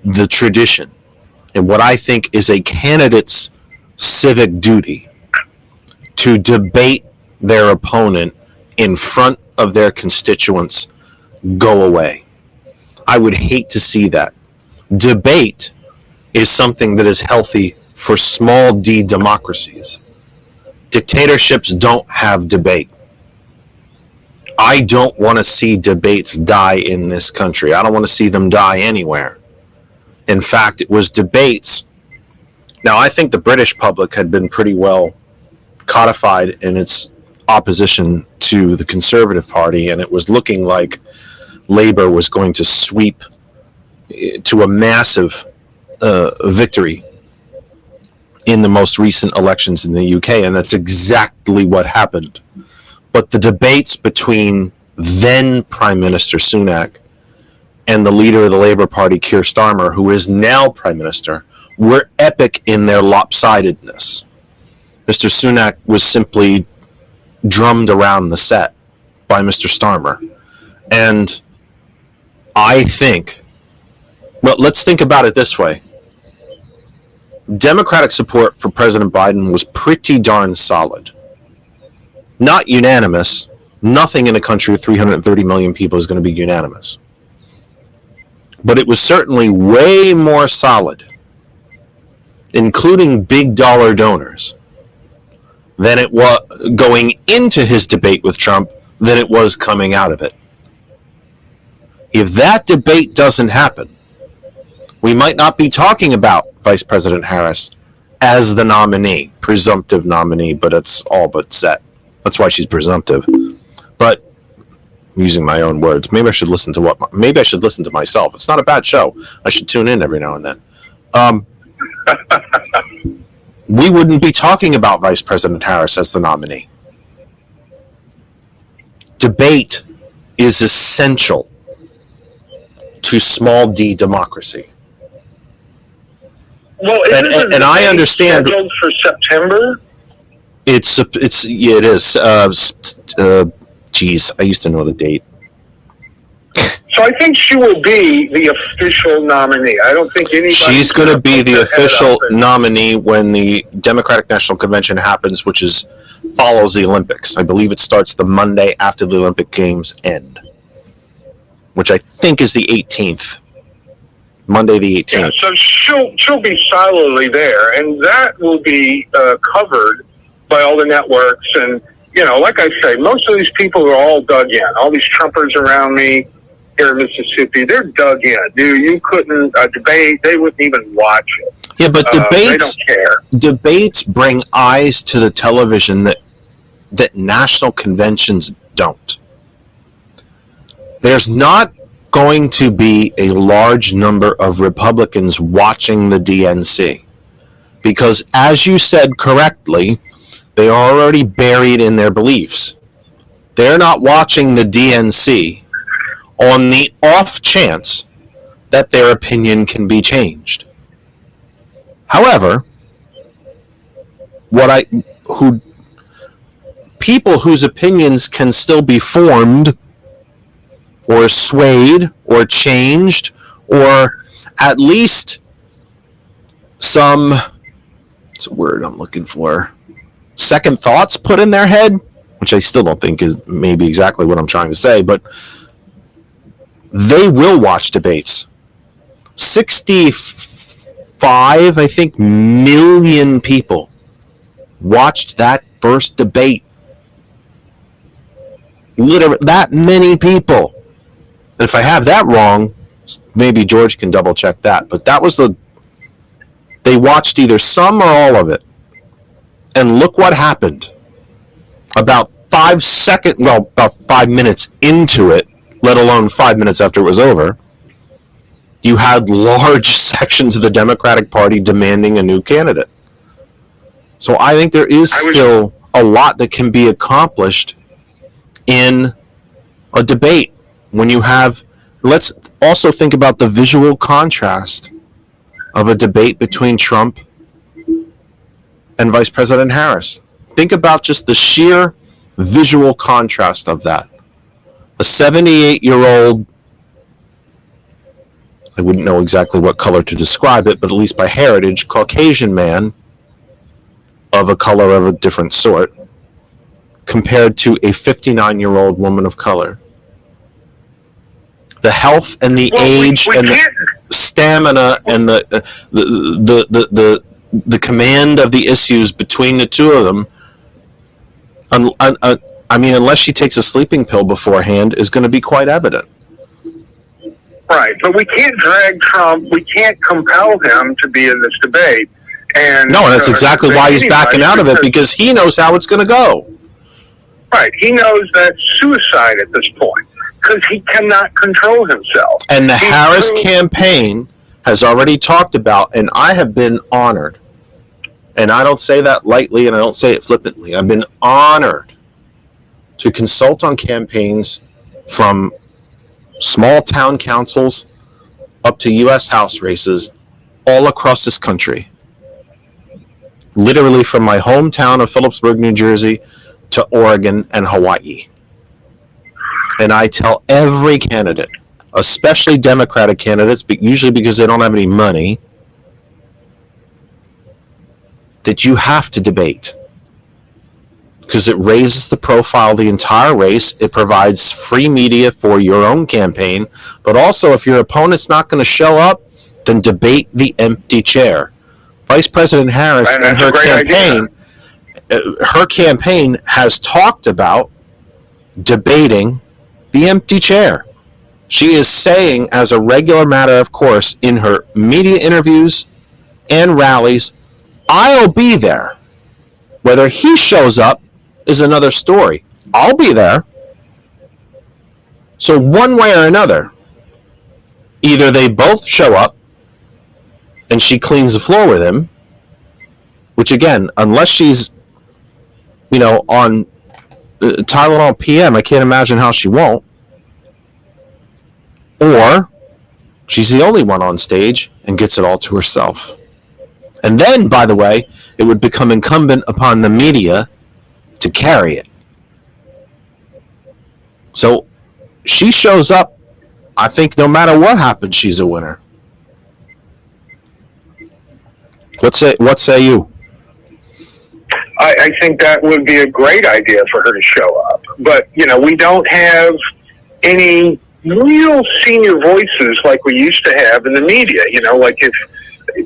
Speaker 1: the tradition and what I think is a candidate's civic duty to debate their opponent in front of their constituents go away. I would hate to see that. Debate is something that is healthy for small d democracies. Dictatorships don't have debate. I don't want to see debates die in this country. I don't want to see them die anywhere. In fact, it was debates. Now, I think the British public had been pretty well codified in its opposition to the Conservative Party, and it was looking like Labour was going to sweep to a massive victory in the most recent elections in the UK, and that's exactly what happened. But the debates between then Prime Minister Sunak and the leader of the Labour Party, Keir Starmer, who is now Prime Minister, were epic in their lopsidedness. Mr. Sunak was simply drummed around the set by Mr. Starmer. And I think, well, let's think about it this way. Democratic support for President Biden was pretty darn solid. Not unanimous. Nothing in a country with 330 million people is going to be unanimous. But it was certainly way more solid, including big dollar donors, than it was going into his debate with Trump than it was coming out of it. If that debate doesn't happen, we might not be talking about Vice President Harris as the nominee, presumptive nominee, but it's all but set. That's why she's presumptive. But I'm using my own words. Maybe I should listen to myself. It's not a bad show. I should tune in every now and then. We wouldn't be talking about Vice President Harris as the nominee. Debate is essential to small d democracy.
Speaker 5: Well,
Speaker 1: and I understand
Speaker 5: scheduled for September.
Speaker 1: It is. Geez, I used to know the date.
Speaker 5: So I think she will be the official nominee. I don't think anybody.
Speaker 1: She's going to be the official nominee when the Democratic National Convention happens, which follows the Olympics. I believe it starts the Monday after the Olympic Games end, which I think is the 18th. Monday the 18th.
Speaker 5: Yeah, so she'll be solidly there, and that will be covered by all the networks. And like I say, most of these people are all dug in. All these Trumpers around me here in Mississippi, they're dug in. Dude, you couldn't debate; they wouldn't even watch it.
Speaker 1: Yeah, but
Speaker 5: they don't care.
Speaker 1: Debates bring eyes to the television that national conventions don't. There's not going to be a large number of Republicans watching the DNC because, as you said correctly, they are already buried in their beliefs. They're not watching the DNC on the off chance that their opinion can be changed. However, people whose opinions can still be formed or swayed or changed, or at least some, what's the word I'm looking for? Second thoughts put in their head, which I still don't think is maybe exactly what I'm trying to say, but they will watch debates. 65, I think, million people watched that first debate. Literally, that many people. And if I have that wrong, maybe George can double check that. But that was they watched either some or all of it. And look what happened. About 5 minutes into it, let alone 5 minutes after it was over, you had large sections of the Democratic Party demanding a new candidate. So I think there is still a lot that can be accomplished in a debate. When you have, let's also think about the visual contrast of a debate between Trump and Vice President Harris. Think about just the sheer visual contrast of that. A 78-year-old, I wouldn't know exactly what color to describe it, but at least by heritage, Caucasian man of a color of a different sort, compared to a 59-year-old woman of color. The health and the age and the stamina and the command of the issues between the two of them, I mean, unless she takes a sleeping pill beforehand, is going to be quite evident.
Speaker 5: Right, but we can't drag Trump. We can't compel him to be in this debate. And
Speaker 1: no, and that's exactly why he's backing out of it, because he knows how it's going to go.
Speaker 5: Right, he knows that's suicide at this point because he cannot control himself.
Speaker 1: And the Harris campaign has already talked about, and I have been honored, and I don't say that lightly and I don't say it flippantly, I've been honored to consult on campaigns from small town councils up to U.S. House races all across this country. Literally from my hometown of Phillipsburg, New Jersey, to Oregon and Hawaii. And I tell every candidate, especially Democratic candidates, but usually because they don't have any money, that you have to debate. Because it raises the profile of the entire race. It provides free media for your own campaign. But also, if your opponent's not going to show up, then debate the empty chair. Vice President Harris and her campaign has talked about debating the empty chair. She is saying, as a regular matter of course, in her media interviews and rallies, I'll be there. Whether he shows up is another story. I'll be there. So one way or another, either they both show up and she cleans the floor with him, which again, unless she's, on Tylenol PM, I can't imagine how she won't. Or she's the only one on stage and gets it all to herself. And then, by the way, it would become incumbent upon the media to carry it. So she shows up. I think no matter what happens, she's a winner. What say you?
Speaker 5: I think that would be a great idea for her to show up. But, we don't have any real senior voices like we used to have in the media. Like if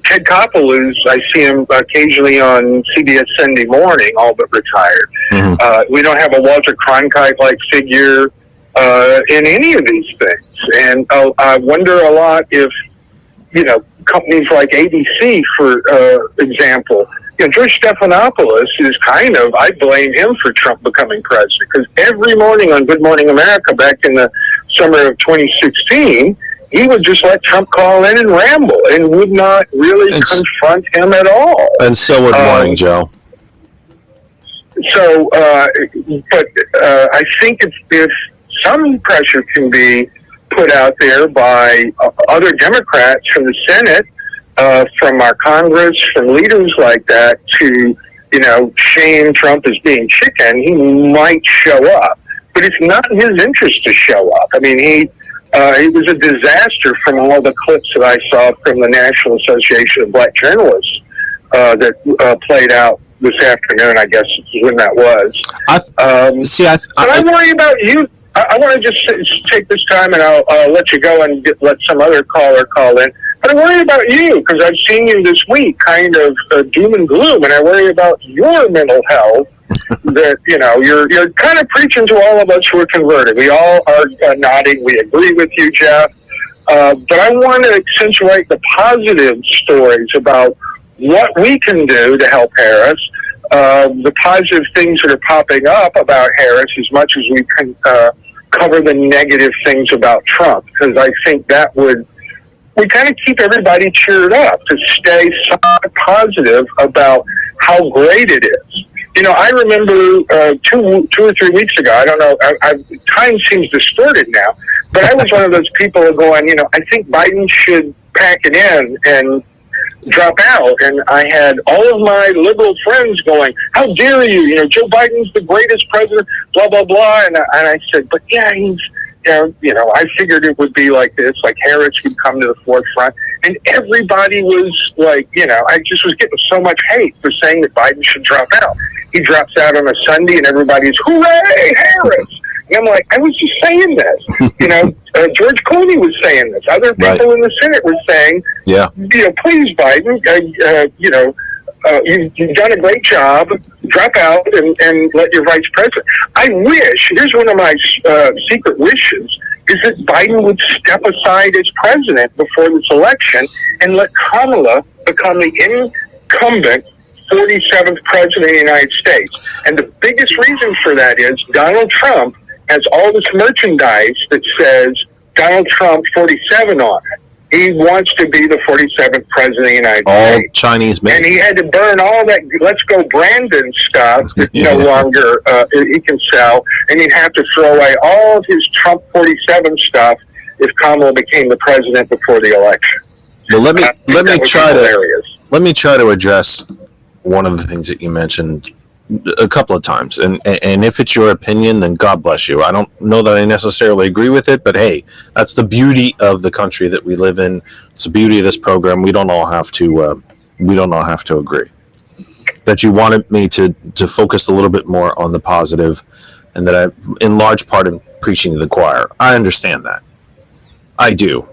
Speaker 5: Ted Koppel I see him occasionally on CBS Sunday Morning, all but retired. Mm-hmm. We don't have a Walter Cronkite-like figure in any of these things. And I wonder a lot if, companies like ABC, for example, George Stephanopoulos is I blame him for Trump becoming president, because every morning on Good Morning America back in the summer of 2016, he would just let Trump call in and ramble and would not really confront him at all.
Speaker 1: And so would Morning Joe.
Speaker 5: So, but I think if some pressure can be put out there by other Democrats from the Senate, from our Congress, from leaders like that to, shame Trump as being chicken, he might show up. But it's not in his interest to show up. I mean, it was a disaster from all the clips that I saw from the National Association of Black Journalists that played out this afternoon, I guess is when that was. I worry about you. I want to just take this time, and I'll let you go and let some other caller call in. But I worry about you, because I've seen you this week kind of doom and gloom, and I worry about your mental health. That you're kind of preaching to all of us who are converted. We all are nodding. We agree with you, Jeff. But I want to accentuate the positive stories about what we can do to help Harris. The positive things that are popping up about Harris, as much as we can cover the negative things about Trump, because I think that would kind of keep everybody cheered up to stay somewhat positive about how great it is. I remember 2 or 3 weeks ago, I don't know, time seems distorted now, but I was one of those people going, I think Biden should pack it in and drop out, and I had all of my liberal friends going, "How dare you? You know, Joe Biden's the greatest president." Blah blah blah. And I said, "But yeah, he's." I figured it would be like this, like Harris would come to the forefront, and everybody was like, I just was getting so much hate for saying that Biden should drop out. He drops out on a Sunday, and everybody's, "Hooray, Harris!" And I'm like, I was just saying this. George Clooney was saying this. Other people in the Senate were saying, please, Biden, you've done a great job. Drop out and let your vice president. I wish, here's one of my secret wishes, is that Biden would step aside as president before this election and let Kamala become the incumbent 47th president of the United States. And the biggest reason for that is Donald Trump has all this merchandise that says Donald Trump 47 on it. He wants to be the 47th president of the United
Speaker 1: All
Speaker 5: States.
Speaker 1: Chinese made.
Speaker 5: And he had to burn all that Let's Go Brandon stuff that no longer he can sell. And he'd have to throw away all of his Trump 47 stuff if Kamala became the president before the election.
Speaker 1: Well, let me try to address one of the things that you mentioned a couple of times, and if it's your opinion, then God bless you. I don't know that I necessarily agree with it, but hey, that's the beauty of the country that we live in. It's the beauty of this program. We don't all have to agree. That you wanted me to focus a little bit more on the positive, and that I, in large part, am preaching to the choir. I understand that. I do.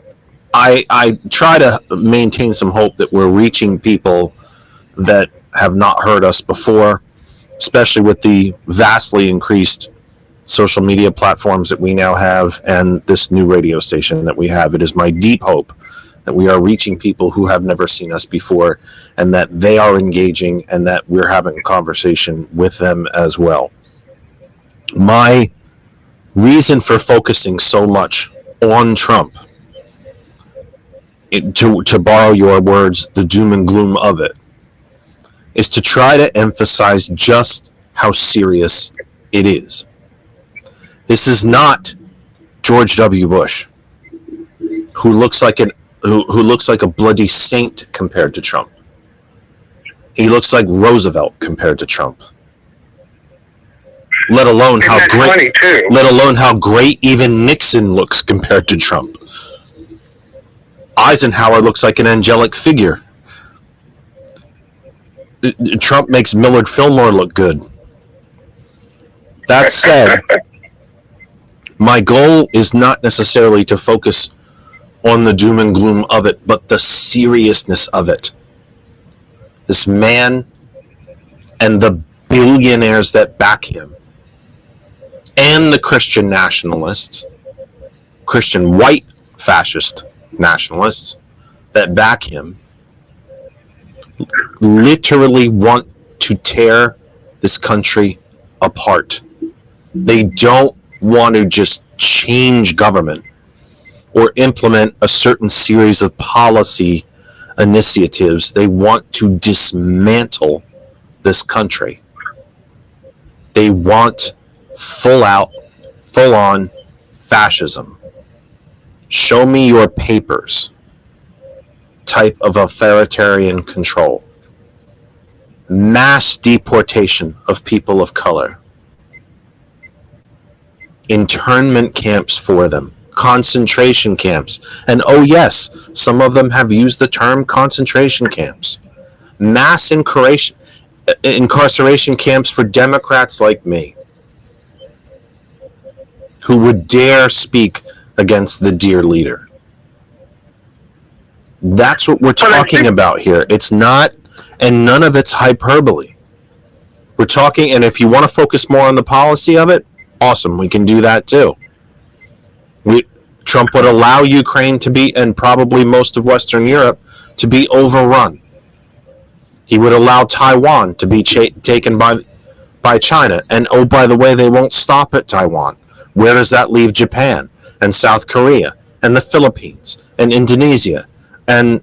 Speaker 1: I try to maintain some hope that we're reaching people that have not heard us before, especially with the vastly increased social media platforms that we now have and this new radio station that we have. It is my deep hope that we are reaching people who have never seen us before, and that they are engaging, and that we're having a conversation with them as well. My reason for focusing so much on Trump, to borrow your words, the doom and gloom of it, is to try to emphasize just how serious it is. This is not George W. Bush, who looks like a bloody saint compared to Trump. He looks like Roosevelt compared to Trump. Let alone how great even Nixon looks compared to Trump. Eisenhower looks like an angelic figure. Trump makes Millard Fillmore look good. That said, my goal is not necessarily to focus on the doom and gloom of it, but the seriousness of it. This man and the billionaires that back him, and the Christian nationalists, Christian white fascist nationalists that back him, literally want to tear this country apart. They don't want to just change government or implement a certain series of policy initiatives. They want to dismantle this country. They want full on fascism. Show me your papers type of authoritarian control. Mass deportation of people of color. Internment camps for them. Concentration camps. And oh yes, some of them have used the term concentration camps. Mass incarceration camps for Democrats like me, who would dare speak against the dear leader. That's what we're talking about here. It's not, and none of it's hyperbole. We're talking, and if you want to focus more on the policy of it, awesome, we can do that too. Trump would allow Ukraine to be, and probably most of Western Europe, to be overrun. He would allow Taiwan to be taken by China. And oh, by the way, they won't stop at Taiwan. Where does that leave Japan and South Korea and the Philippines and Indonesia and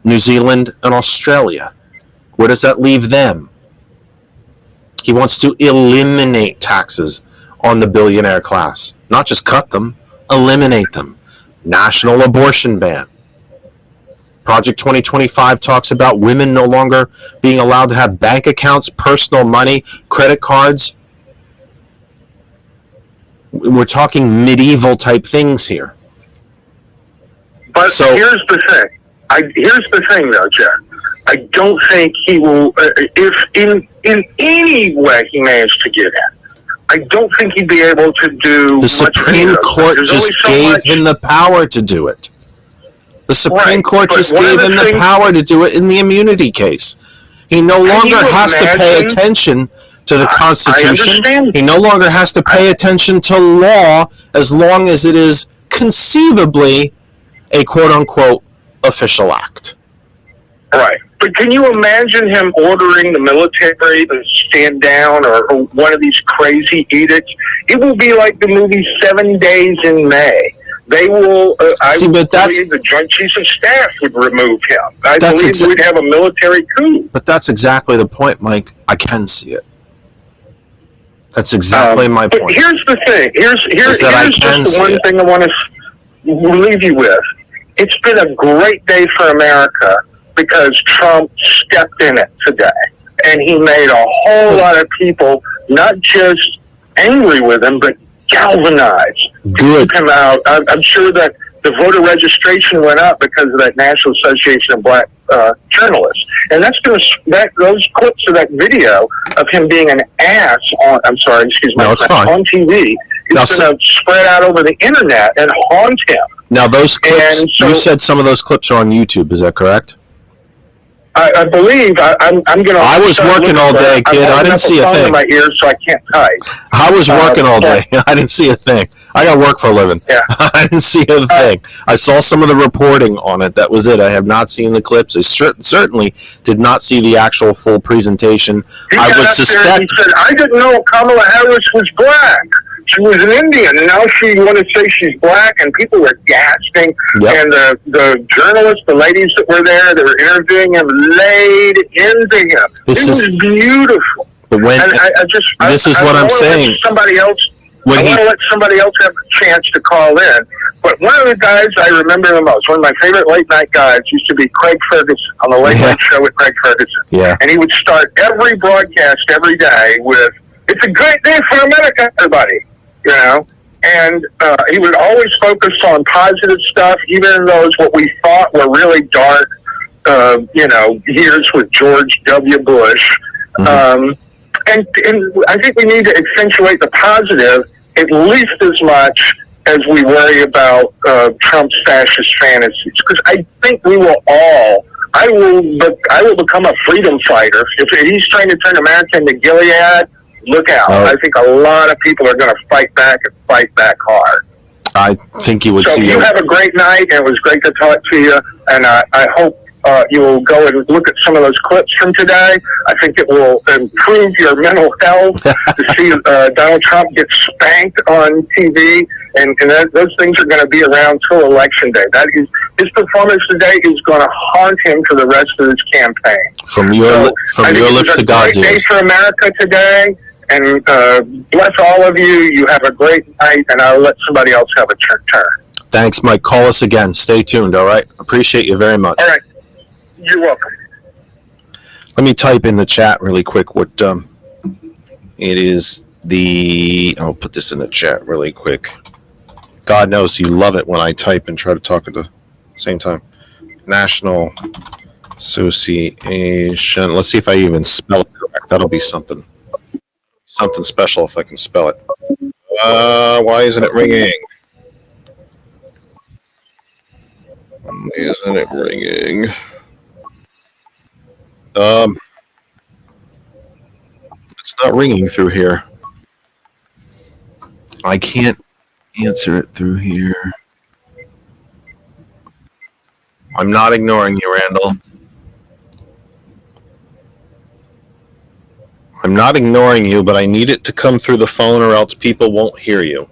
Speaker 1: New Zealand and Australia? Where does that leave them? He wants to eliminate taxes on the billionaire class. Not just cut them, eliminate them. National abortion ban. Project 2025 talks about women no longer being allowed to have bank accounts, personal money, credit cards. We're talking medieval type things here.
Speaker 5: But
Speaker 1: So-
Speaker 5: here's the thing. Here's the thing, though, Jeff. I don't think he will, if in any way he managed to get at, I don't think he'd be able to do
Speaker 1: The
Speaker 5: much
Speaker 1: Supreme
Speaker 5: of those.
Speaker 1: Court
Speaker 5: There's
Speaker 1: just
Speaker 5: only so
Speaker 1: gave
Speaker 5: much-
Speaker 1: him the power to do it. The Supreme
Speaker 5: Right,
Speaker 1: Court
Speaker 5: but
Speaker 1: just
Speaker 5: one of
Speaker 1: gave
Speaker 5: the
Speaker 1: him the
Speaker 5: things-
Speaker 1: power to do it in the immunity case. He no longer
Speaker 5: you
Speaker 1: has to pay
Speaker 5: imagine-
Speaker 1: attention to the Constitution.
Speaker 5: understand.
Speaker 1: He no longer has to pay attention to law as long as it is conceivably a quote-unquote official act.
Speaker 5: Right. But can you imagine him ordering the military to stand down or one of these crazy edicts? It will be like the movie 7 Days in May. They will, I
Speaker 1: See, but that's-
Speaker 5: believe the Joint Chiefs of Staff would remove him. I
Speaker 1: That's
Speaker 5: believe
Speaker 1: exa-
Speaker 5: we'd have a military coup.
Speaker 1: But that's exactly the point, Mike. I can see it. That's exactly my
Speaker 5: But
Speaker 1: point.
Speaker 5: here's the thing. Here's
Speaker 1: that I can
Speaker 5: just the
Speaker 1: see
Speaker 5: one
Speaker 1: it.
Speaker 5: thing I want to leave you with. It's been a great day for America because Trump stepped in it today. And he made a whole lot of people not just angry with him, but galvanized
Speaker 1: Good.
Speaker 5: to keep him out. I'm sure that the voter registration went up because of that National Association of Black journalists. And that's going to, those clips of that video of him being an ass on, I'm sorry, excuse me,
Speaker 1: No, it's fine.
Speaker 5: on TV
Speaker 1: Now,
Speaker 5: is going to spread out over the internet and haunt him.
Speaker 1: Now, those clips,
Speaker 5: And so-
Speaker 1: you said some of those clips are on YouTube. Is that correct?
Speaker 5: I believe I'm going to.
Speaker 1: I was working all day, kid. I didn't see a thing.
Speaker 5: In my ears, so I can't type.
Speaker 1: I was working all day.
Speaker 5: yeah.
Speaker 1: I didn't see a thing. I got work for a living.
Speaker 5: Yeah.
Speaker 1: I didn't see a thing. I saw some of the reporting on it. That was it. I have not seen the clips. I certainly did not see the actual full presentation.
Speaker 5: He
Speaker 1: I
Speaker 5: got
Speaker 1: would
Speaker 5: up there and
Speaker 1: suspect.
Speaker 5: he said, "I didn't know Kamala Harris was black. She was an Indian, and now she want to say she's black." And people were gasping.
Speaker 1: Yep.
Speaker 5: And the journalists, the ladies that were there, that were interviewing him, laid into him.
Speaker 1: This
Speaker 5: it
Speaker 1: is-
Speaker 5: was beautiful.
Speaker 1: But when
Speaker 5: And I just
Speaker 1: this is
Speaker 5: I
Speaker 1: what I'm
Speaker 5: wanna let
Speaker 1: saying.
Speaker 5: Somebody else.
Speaker 1: When
Speaker 5: I
Speaker 1: he-
Speaker 5: want to let somebody else have a chance to call in. But one of the guys I remember the most, one of my favorite late night guys, used to be Craig Ferguson on the Late
Speaker 1: Yeah.
Speaker 5: Night Show with Craig Ferguson.
Speaker 1: Yeah.
Speaker 5: And he would start every broadcast every day with, "It's a great day for America, everybody," you know? And he would always focus on positive stuff, even those what we thought were really dark, years with George W. Bush.
Speaker 1: Mhm.
Speaker 5: And I think we need to accentuate the positive at least as much as we worry about Trump's fascist fantasies. Because I think we will all, I will become a freedom fighter. If he's trying to turn America into Gilead, look out.
Speaker 1: Oh.
Speaker 5: I think a lot of people are going to fight back and fight back hard.
Speaker 1: I think you would
Speaker 5: So
Speaker 1: see
Speaker 5: you
Speaker 1: it.
Speaker 5: have a great night, and it was great to talk to you. And I hope you will go and look at some of those clips from today. I think it will improve your mental health to see Donald Trump get spanked on TV. And those things are going to be around till Election Day. That is, his performance today is going to haunt him for the rest of his campaign.
Speaker 1: From your
Speaker 5: I think
Speaker 1: lips
Speaker 5: it's
Speaker 1: to
Speaker 5: a
Speaker 1: God's
Speaker 5: great day
Speaker 1: ears.
Speaker 5: for America today. And bless all of you. You have a great night, and I'll let somebody else have a turn.
Speaker 1: Thanks, Mike. Call us again. Stay tuned. All right. Appreciate you very much.
Speaker 5: All right. You're welcome.
Speaker 1: Let me type in the chat really quick what it is. I'll put this in the chat really quick. God knows you love it when I type and try to talk at the same time. National Association. Let's see if I even spell it correct. That'll be something special if I can spell it. Why isn't it ringing? Isn't it ringing? It's not ringing through here. I can't answer it through here. I'm not ignoring you, Randall. I'm not ignoring you, but I need it to come through the phone or else people won't hear you.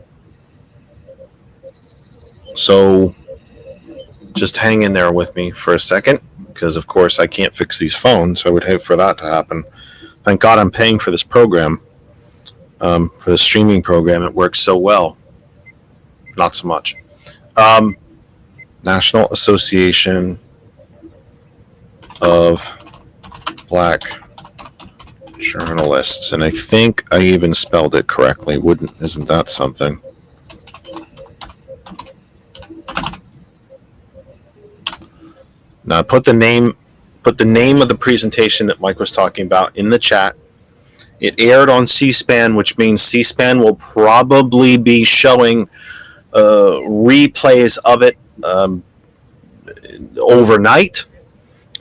Speaker 1: So just hang in there with me for a second, because of course I can't fix these phones. I would hate for that to happen. Thank God I'm paying for this program, for the streaming program. It works so well. Not so much. National Association of black journalists, and I think I even spelled it correctly. Isn't that something? Now put the name of the presentation that Mike was talking about in the chat. It aired on C-SPAN, which means C-SPAN will probably be showing replays of it overnight,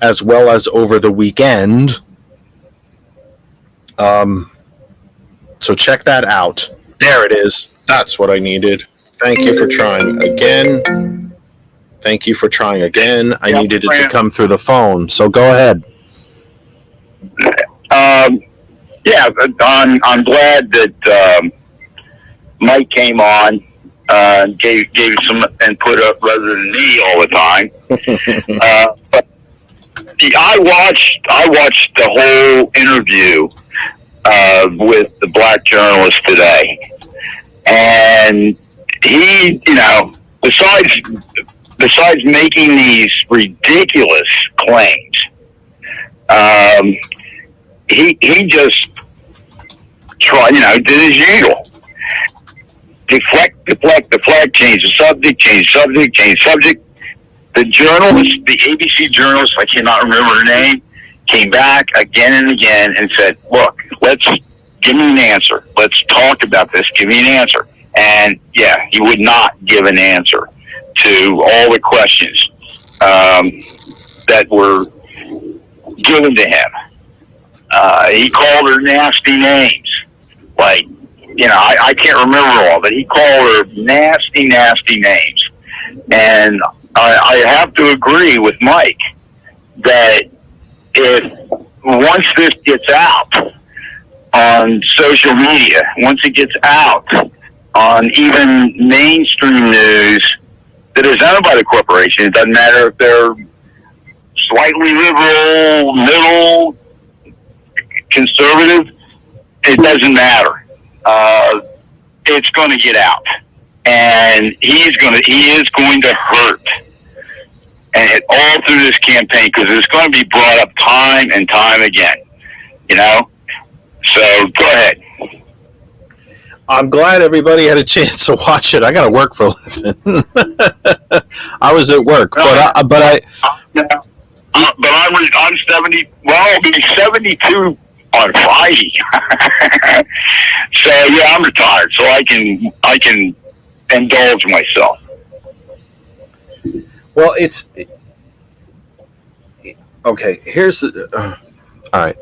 Speaker 1: as well as over the weekend. So check that out. There it is. That's what I needed. Thank you for trying again. Thank you for trying again. I needed it to come through the phone. So go ahead.
Speaker 6: Yeah, I'm glad that Mike came on, gave some input up rather than me all the time. But I watched the whole interview with the black journalist today, and he, besides making these ridiculous claims, he just tried, did his usual. Deflect, change the subject. The journalist, the ABC journalist, I cannot remember her name, came back again and again and said, look, give me an answer. Let's talk about this. Give me an answer. And yeah, he would not give an answer to all the questions that were given to him. He called her nasty names. Like, I can't remember all, but he called her nasty names. And I have to agree with Mike that once this gets out on social media, once it gets out on even mainstream news that is owned by the corporation, it doesn't matter if they're slightly liberal, middle, conservative, it doesn't matter. It's going to get out, and he is going to hurt, and all through this campaign, because it's going to be brought up time and time again. So go ahead.
Speaker 1: I'm glad everybody had a chance to watch it. I got to work for a living. I was at work, I'm
Speaker 6: 70. Well, I'll be 72 on Friday. So yeah, I'm retired, so I can indulge myself.
Speaker 1: Well, it's okay. Here's all right.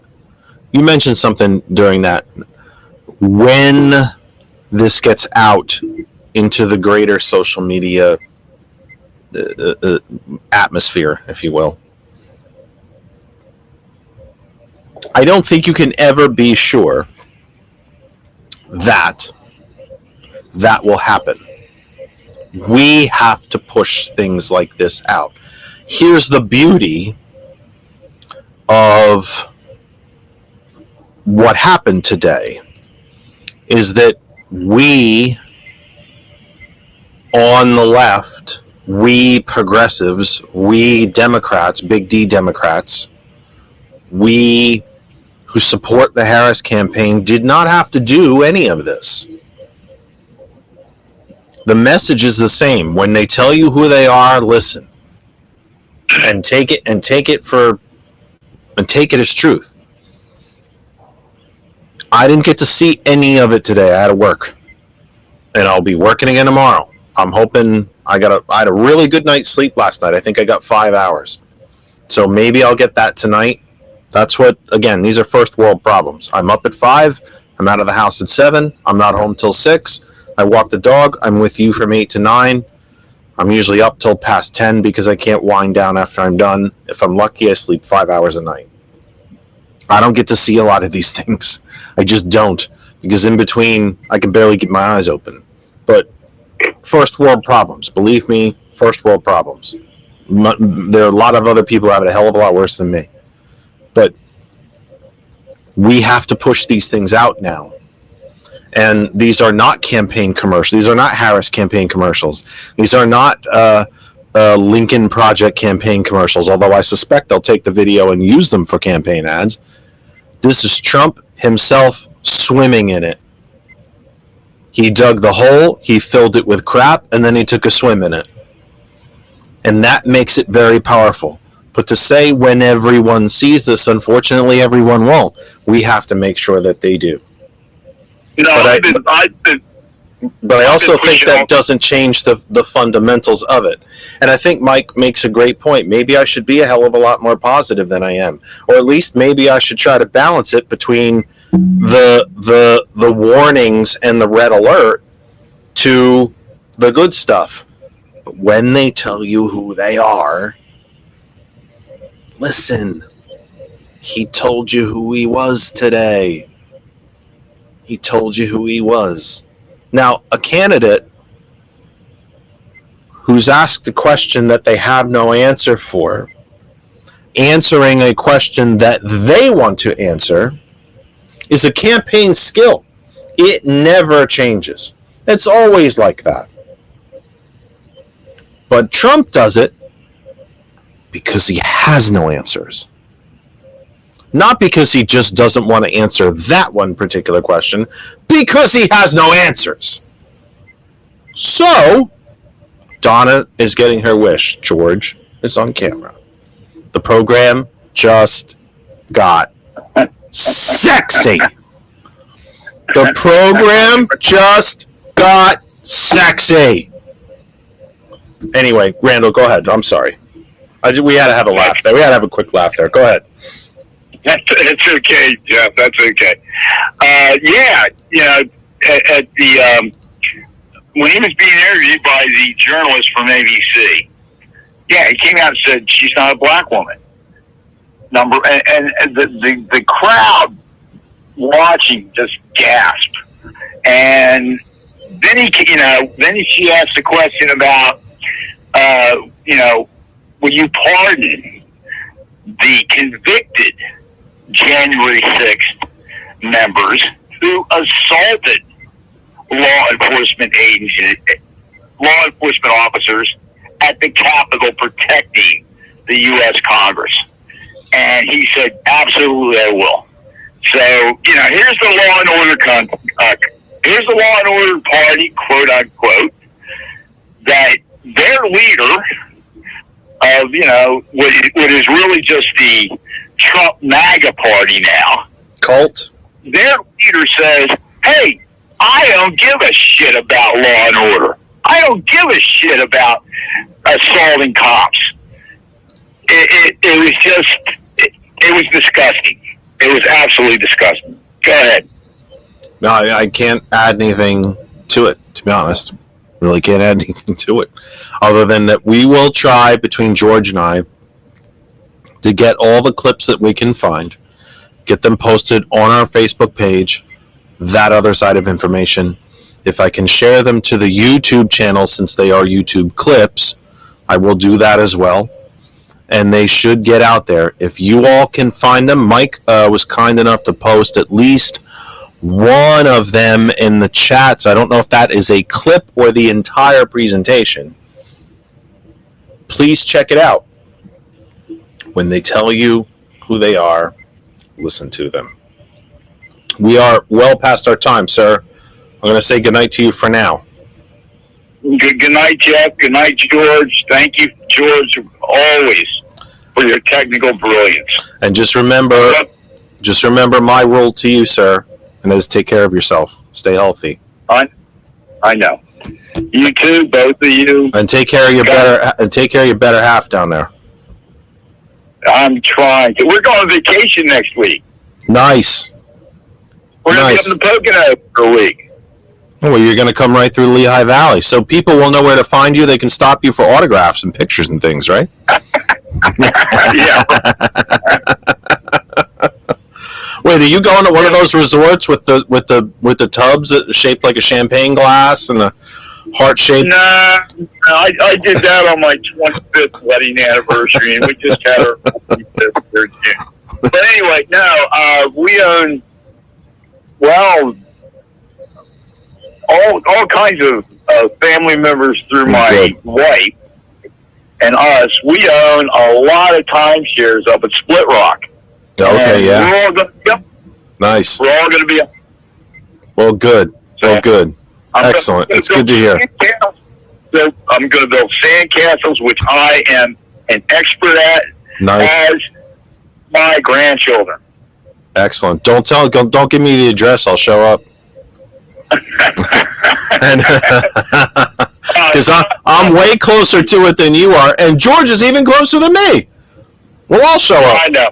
Speaker 1: You mentioned something during that. When this gets out into the greater social media atmosphere, if you will, I don't think you can ever be sure that will happen. We have to push things like this out. Here's the beauty of what happened today is that we on the left, we progressives, we Democrats, big D Democrats, we who support the Harris campaign did not have to do any of this. The message is the same. When they tell you who they are, listen and take it as truth. I didn't get to see any of it today. I had to work, and I'll be working again tomorrow. I'm hoping I had a really good night's sleep last night. I think I got 5 hours, so maybe I'll get that tonight. That's what, again, these are first world problems. I'm up at 5. I'm out of the house at 7. I'm not home till 6. I walk the dog. I'm with you from 8 to 9. I'm usually up till past 10 because I can't wind down after I'm done. If I'm lucky, I sleep 5 hours a night. I don't get to see a lot of these things. I just don't, because in between, I can barely keep my eyes open. But first world problems. Believe me, first world problems. There are a lot of other people who have it a hell of a lot worse than me. But we have to push these things out now. And these are not campaign commercials. These are not Harris campaign commercials. These are not Lincoln Project campaign commercials, although I suspect they'll take the video and use them for campaign ads. This is Trump himself swimming in it. He dug the hole, he filled it with crap, and then he took a swim in it. And that makes it very powerful. But to say when everyone sees this, unfortunately, everyone won't. We have to make sure that they do. But I also think that doesn't change the fundamentals of it. And I think Mike makes a great point. Maybe I should be a hell of a lot more positive than I am. Or at least maybe I should try to balance it between the warnings and the red alert to the good stuff. But when they tell you who they are, listen. He told you who he was today. He told you who he was. Now, a candidate who's asked a question that they have no answer for, answering a question that they want to answer, is a campaign skill. It never changes. It's always like that. But Trump does it because he has no answers. Not because he just doesn't want to answer that one particular question, because he has no answers. So, Donna is getting her wish. George is on camera. The program just got sexy. The program just got sexy. Anyway, Randall, go ahead. I'm sorry. We had to have a laugh there. We had to have a quick laugh there. Go ahead.
Speaker 6: That's okay, Jeff. That's okay. At the when he was being interviewed by the journalist from ABC, he came out and said she's not a black woman. And the crowd watching just gasped. And then she asked the question about, will you pardon the convicted January 6th members who assaulted law enforcement officers at the Capitol protecting the U.S. Congress? And he said, absolutely, I will. So, here's the law and order here's the law and order party, quote unquote, that their leader of, what is really just the Trump MAGA party now.
Speaker 1: Cult.
Speaker 6: Their leader says, hey, I don't give a shit about law and order. I don't give a shit about assaulting cops. It was disgusting. It was absolutely disgusting. Go ahead.
Speaker 1: No, I can't add anything to it, to be honest. Really can't add anything to it. Other than that we will try, between George and I, to get all the clips that we can find, get them posted on our Facebook page, that other side of information. If I can share them to the YouTube channel, since they are YouTube clips, I will do that as well. And they should get out there. If you all can find them, Mike was kind enough to post at least one of them in the chats. I don't know if that is a clip or the entire presentation. Please check it out. When they tell you who they are, listen to them. We are well past our time, sir. I'm going to say goodnight to you for now.
Speaker 6: Good night, Jeff. Good night, George. Thank you, George, always for your technical brilliance.
Speaker 1: And just remember my rule to you, sir, and that is take care of yourself. Stay healthy.
Speaker 6: I know. You too, both of you.
Speaker 1: And take care of your better half down there.
Speaker 6: I'm trying to. We're going on vacation next week.
Speaker 1: Nice.
Speaker 6: We're going to be up in the Pocono for a week.
Speaker 1: Well, you're going to come right through Lehigh Valley, so people will know where to find you. They can stop you for autographs and pictures and things, right?
Speaker 6: Yeah.
Speaker 1: Wait, are you going to one of those resorts with the tubs that shaped like a champagne glass and a heart shaped?
Speaker 6: Nah, I did that on my 25th wedding anniversary, and we just had our 25th year. But anyway, no, we own all kinds of family members through my wife. and us, we own a lot of timeshares up at Split Rock.
Speaker 1: Okay,
Speaker 6: And
Speaker 1: yeah.
Speaker 6: We're all gonna, yep,
Speaker 1: Nice.
Speaker 6: we're all going to be.
Speaker 1: Well, good. Well, good.
Speaker 6: I'm
Speaker 1: Excellent.
Speaker 6: gonna
Speaker 1: It's good to hear.
Speaker 6: So I'm going to build sandcastles, which I am an expert at,
Speaker 1: Nice.
Speaker 6: as my grandchildren.
Speaker 1: Excellent. Don't give me the address. I'll show up. And because I'm way closer to it than you are, and George is even closer than me. We'll all show up.
Speaker 6: I know.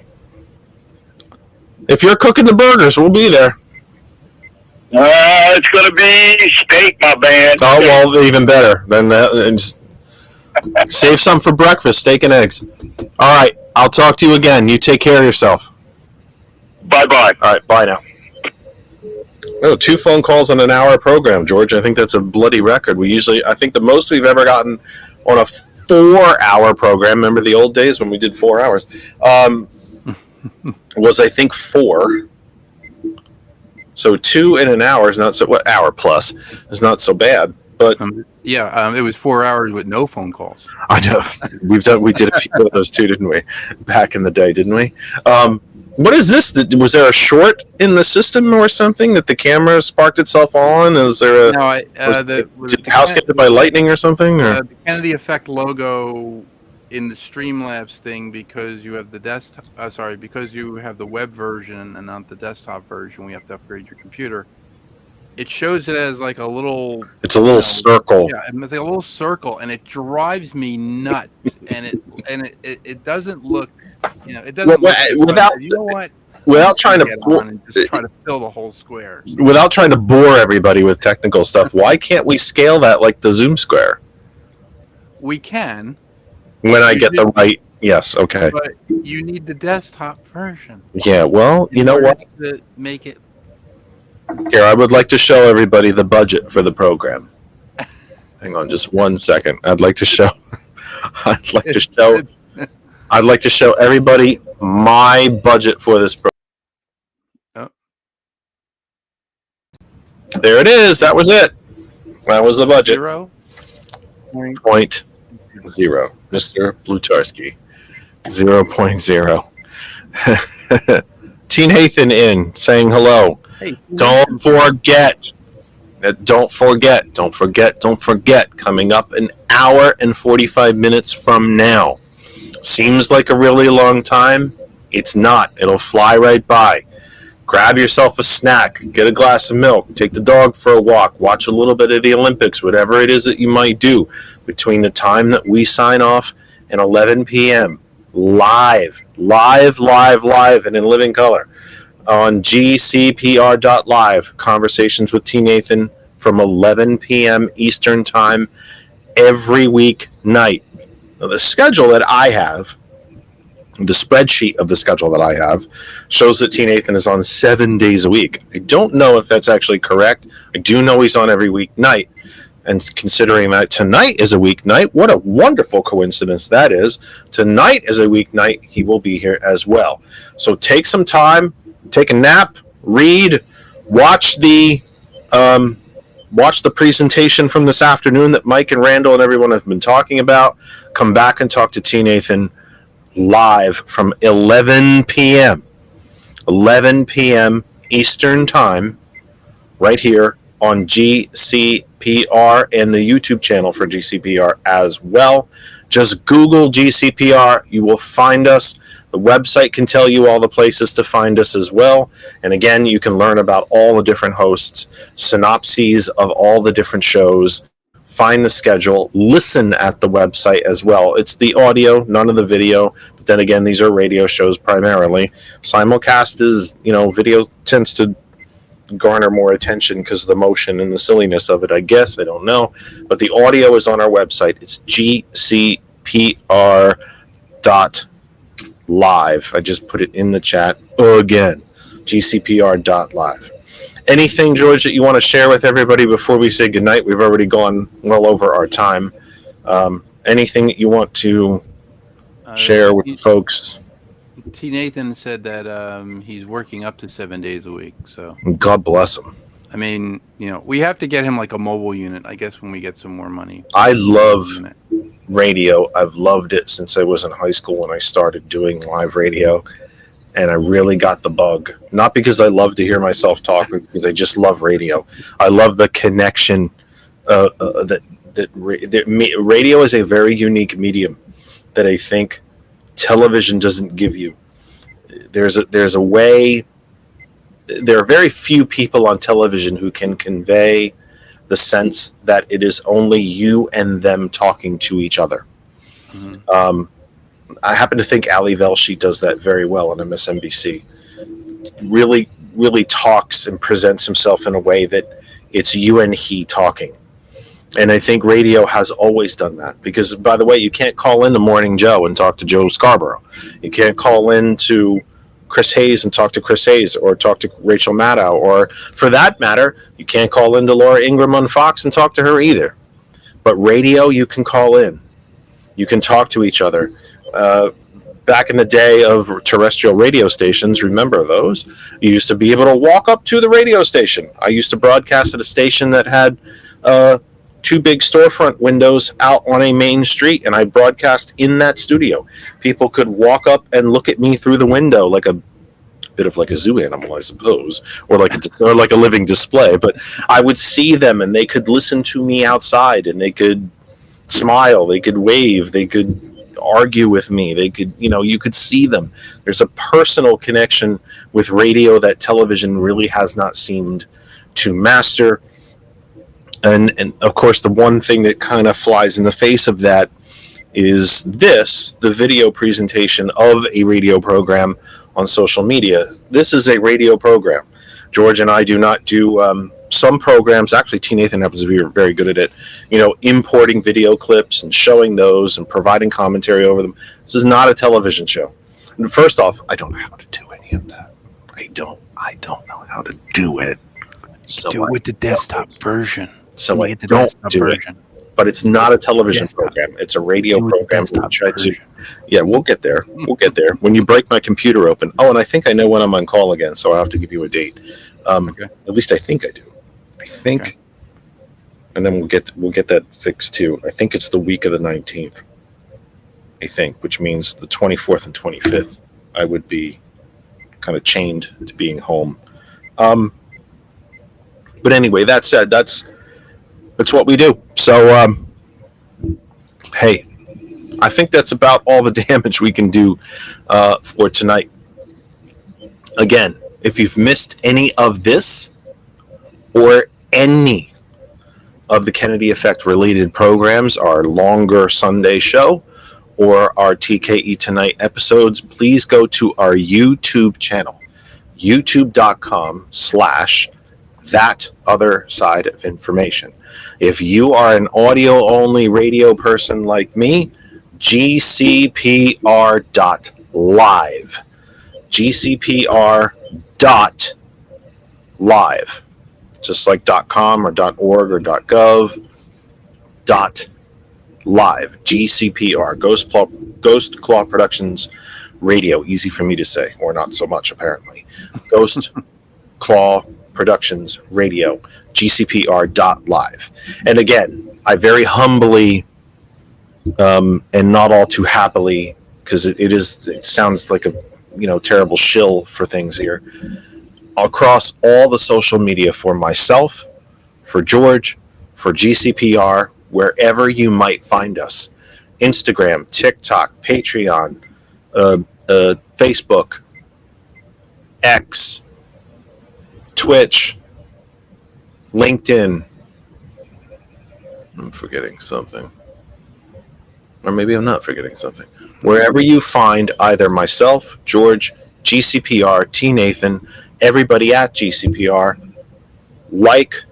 Speaker 1: If you're cooking the burgers, we'll be there.
Speaker 6: It's going to be steak, my man.
Speaker 1: Oh, well, even better. Then and just save some for breakfast, steak and eggs. All right. I'll talk to you again. You take care of yourself.
Speaker 6: Bye-bye.
Speaker 1: All right. Bye now. Oh, 2 phone calls on an hour program, George. I think that's a bloody record. I think the most we've ever gotten on a 4-hour program, remember the old days when we did 4 hours, was I think 4. So 2 in an hour is not so, what, hour plus is not so bad. But
Speaker 2: it was 4 hours with no phone calls.
Speaker 1: I know we did a few of those too, didn't we? Back in the day, didn't we? What is this? Was there a short in the system or something that the camera sparked itself on? Is there a did the house get hit by lightning or something? Or?
Speaker 2: The Kennedy Effect logo in the Streamlabs thing, because you have the because you have the web version and not the desktop version, we have to upgrade your computer. It shows it as like a little.
Speaker 1: It's a little circle.
Speaker 2: Yeah, it's like a little circle, and it drives me nuts. and it doesn't look, it doesn't.
Speaker 1: Without trying
Speaker 2: to just try to fill the whole square.
Speaker 1: Without trying to bore everybody with technical stuff, why can't we scale that like the Zoom square?
Speaker 2: We can.
Speaker 1: When I get the right, yes, okay.
Speaker 2: But you need the desktop version.
Speaker 1: Yeah, well, you know what?
Speaker 2: To make it.
Speaker 1: Here, I would like to show everybody the budget for the program. Hang on, just 1 second. I'd like to show everybody my budget for this program.
Speaker 2: Oh.
Speaker 1: There it is. That was it. That was the budget. 0.0. Mr. Blutarski. 0.0. Teen Hathan in saying hello.
Speaker 2: Hey,
Speaker 1: Don't forget. Coming up an hour and 45 minutes from now. Seems like a really long time. It's not. It'll fly right by. Grab yourself a snack. Get a glass of milk. Take the dog for a walk. Watch a little bit of the Olympics. Whatever it is that you might do between the time that we sign off and 11 p.m. Live and in living color on gcpr.live. Conversations with T. Nathan from 11 p.m. Eastern Time every week night. Now, the schedule that I have, the spreadsheet of the schedule that I have, shows that T. Nathan is on 7 days a week. I don't know if that's actually correct. I do know he's on every weeknight. And considering that tonight is a weeknight, what a wonderful coincidence that is. Tonight is a weeknight. He will be here as well. So take some time, take a nap, read, watch the presentation from this afternoon that Mike and Randall and everyone have been talking about. Come back and talk to T. Nathan live from 11 p.m. Eastern Time, right here on GCPR and the YouTube channel for GCPR as well. Just Google GCPR. You will find us. The website can tell you all the places to find us as well. And again, you can learn about all the different hosts, synopses of all the different shows, find the schedule, listen at the website as well. It's the audio, none of the video. But then again, these are radio shows primarily. Simulcast is, video tends to garner more attention because of the motion and the silliness of it, I guess. I don't know. But the audio is on our website. It's gcpr.live. I just put it in the chat again. gcpr.live. Anything, George, that you want to share with everybody before we say goodnight? We've already gone well over our time. Anything that you want to share with the folks?
Speaker 2: T. Nathan said that he's working up to 7 days a week. So
Speaker 1: God bless him.
Speaker 2: I mean, we have to get him like a mobile unit, I guess, when we get some more money.
Speaker 1: I love radio. I've loved it since I was in high school when I started doing live radio. And I really got the bug. Not because I love to hear myself talk, but because I just love radio. I love the connection radio is a very unique medium that I think television doesn't give you. There's a way. There are very few people on television who can convey the sense that it is only you and them talking to each other. Mm-hmm. I happen to think Ali Velshi does that very well on MSNBC. Really, really talks and presents himself in a way that it's you and he talking. And I think radio has always done that. Because, by the way, you can't call in to Morning Joe and talk to Joe Scarborough. You can't call in to Chris Hayes and talk to Chris Hayes, or talk to Rachel Maddow. Or, for that matter, you can't call in to Laura Ingraham on Fox and talk to her either. But radio, you can call in. You can talk to each other. Back in the day of terrestrial radio stations, remember those? You used to be able to walk up to the radio station. I used to broadcast at a station that had two big storefront windows out on a main street, and I broadcast in that studio. People could walk up and look at me through the window like a bit of like a zoo animal, I suppose, or like a living display. But I would see them, and they could listen to me outside, and they could smile, they could wave, they could argue with me, they could, you could see them. There's a personal connection with radio that television really has not seemed to master. And of course, the one thing that kind of flies in the face of that is the video presentation of a radio program on social media. This is a radio program. George and I do not do some programs. Actually, T. Nathan happens to be very good at it. Importing video clips and showing those and providing commentary over them. This is not a television show. And first off, I don't know how to do any of that. I don't know how to do it.
Speaker 2: So do it with the desktop version.
Speaker 1: So I don't do it. But it's not a television program. It's a radio program. We'll get there. We'll get there. When you break my computer open. Oh, and I think I know when I'm on call again, so I'll have to give you a date. Okay. At least I think I do. Okay. And then we'll get that fixed too. I think it's the week of the 19th. I think, which means the 24th and 25th, I would be kind of chained to being home. But anyway, that said, that's what we do. So, hey, I think that's about all the damage we can do for tonight. Again, if you've missed any of this or any of the Kennedy Effect related programs, our longer Sunday show or our TKE Tonight episodes, please go to our YouTube channel, youtube.com/that other side of information. If you are an audio only radio person like me, gcpr.live. gcpr.live. Just like .com or .org or .gov. .live. GCPR. Ghost Claw Productions Radio. Easy for me to say, or not so much apparently. Ghost Claw Productions Radio. GCPR.live. And again, I very humbly and not all too happily, because it sounds like a terrible shill for things here, across all the social media for myself, for George, for GCPR, wherever you might find us. Instagram, TikTok, Patreon, Facebook, X, Twitch, LinkedIn. I'm forgetting something. Or maybe I'm not forgetting something. Wherever you find either myself, George, GCPR, T. Nathan, everybody at GCPR, like,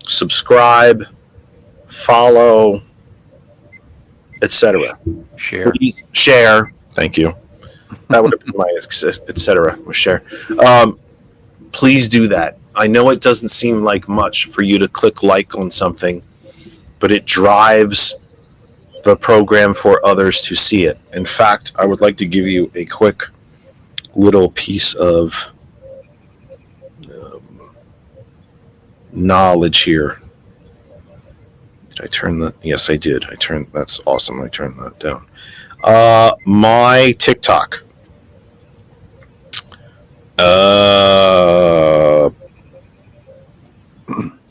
Speaker 1: subscribe, follow, etc.
Speaker 2: Share.
Speaker 1: Please share. Thank you. That would have been my etc. was share. Please do that. I know it doesn't seem like much for you to click like on something, but it drives the program for others to see it. In fact, I would like to give you a quick little piece of knowledge here. Did I turn that? Yes, I did. That's awesome. I turned that down. My TikTok.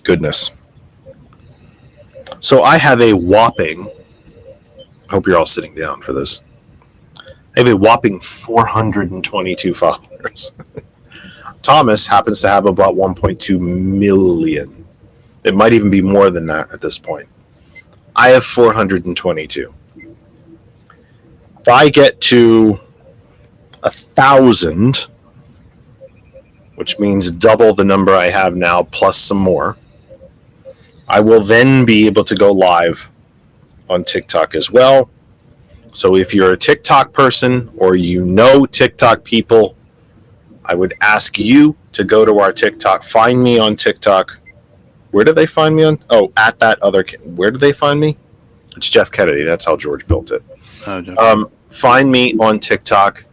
Speaker 1: Goodness. So I have a whopping, I hope you're all sitting down for this. I have a whopping 422 followers. Thomas happens to have about 1.2 million. It might even be more than that at this point. I have 422. If I get to 1,000, which means double the number I have now plus some more, I will then be able to go live on TikTok as well. So if you're a TikTok person or you know TikTok people, I would ask you to go to our TikTok. Find me on TikTok. Where do they find me on? Oh, at that other. Where do they find me? It's Jeff Kennedy. That's how George built it. Find me on TikTok.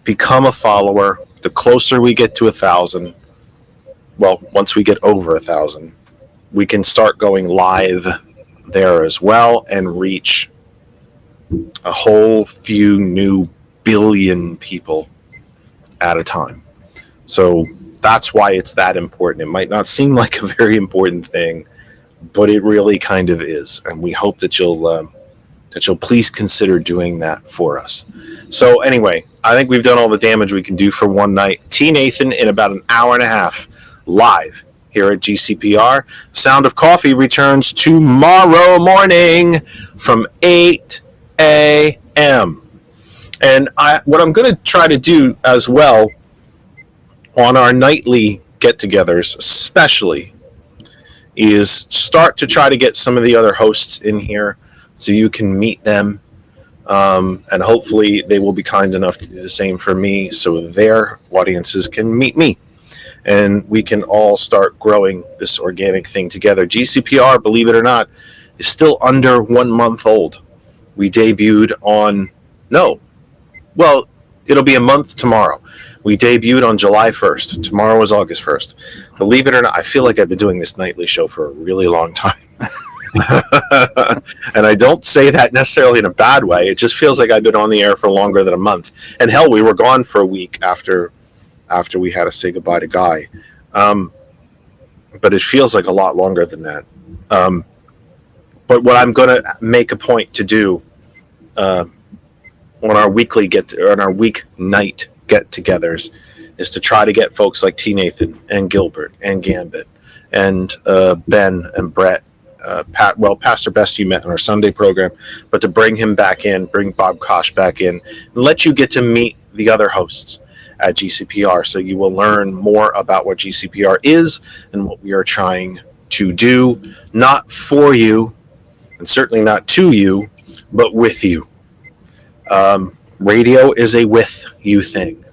Speaker 1: Become a follower. The closer we get to 1,000, well, once we get over 1,000, we can start going live there as well and reach a whole few new billion people at a time. So that's why it's that important. It might not seem like a very important thing, but it really kind of is. And we hope that you'll please consider doing that for us. So anyway, I think we've done all the damage we can do for one night. T. Nathan in about an hour and a half live here at GCPR. Sound of Coffee returns tomorrow morning from 8 a.m. And what I'm going to try to do as well on our nightly get-togethers especially is start to try to get some of the other hosts in here so you can meet them. And hopefully they will be kind enough to do the same for me so their audiences can meet me. And we can all start growing this organic thing together. GCPR, believe it or not, is still under 1 month old. We debuted it'll be a month tomorrow. We debuted on July 1st. Tomorrow is August 1st. Believe it or not, I feel like I've been doing this nightly show for a really long time. And I don't say that necessarily in a bad way. It just feels like I've been on the air for longer than a month. And hell, we were gone for a week after we had to say goodbye to Guy. But it feels like a lot longer than that. But what I'm going to make a point to do on our weeknight get-togethers is to try to get folks like T. Nathan and Gilbert and Gambit and Ben and Brett. Pastor Best you met on our Sunday program, but to bring him back in, bring Bob Kosh back in, and let you get to meet the other hosts at GCPR so you will learn more about what GCPR is and what we are trying to do, not for you, and certainly not to you, but with you. Radio is a with you thing.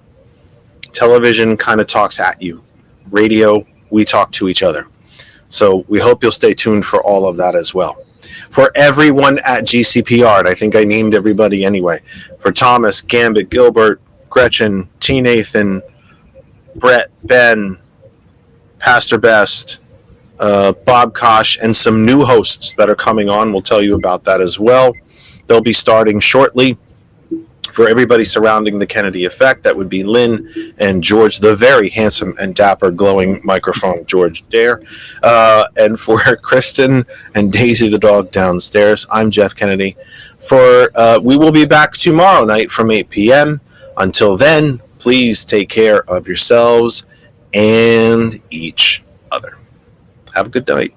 Speaker 1: Television kind of talks at you. Radio, we talk to each other. So we hope you'll stay tuned for all of that as well. For everyone at GCPR, and I think I named everybody anyway, for Thomas, Gambit, Gilbert, Gretchen, T. Nathan, Brett, Ben, Pastor Best, Bob Kosh, and some new hosts that are coming on. We'll tell you about that as well. They'll be starting shortly. For everybody surrounding the Kennedy effect, that would be Lynn and George, the very handsome and dapper glowing microphone George Dare. And for Kristen and Daisy the dog downstairs, I'm Jeff Kennedy. We will be back tomorrow night from 8 p.m. Until then, please take care of yourselves and each other. Have a good night.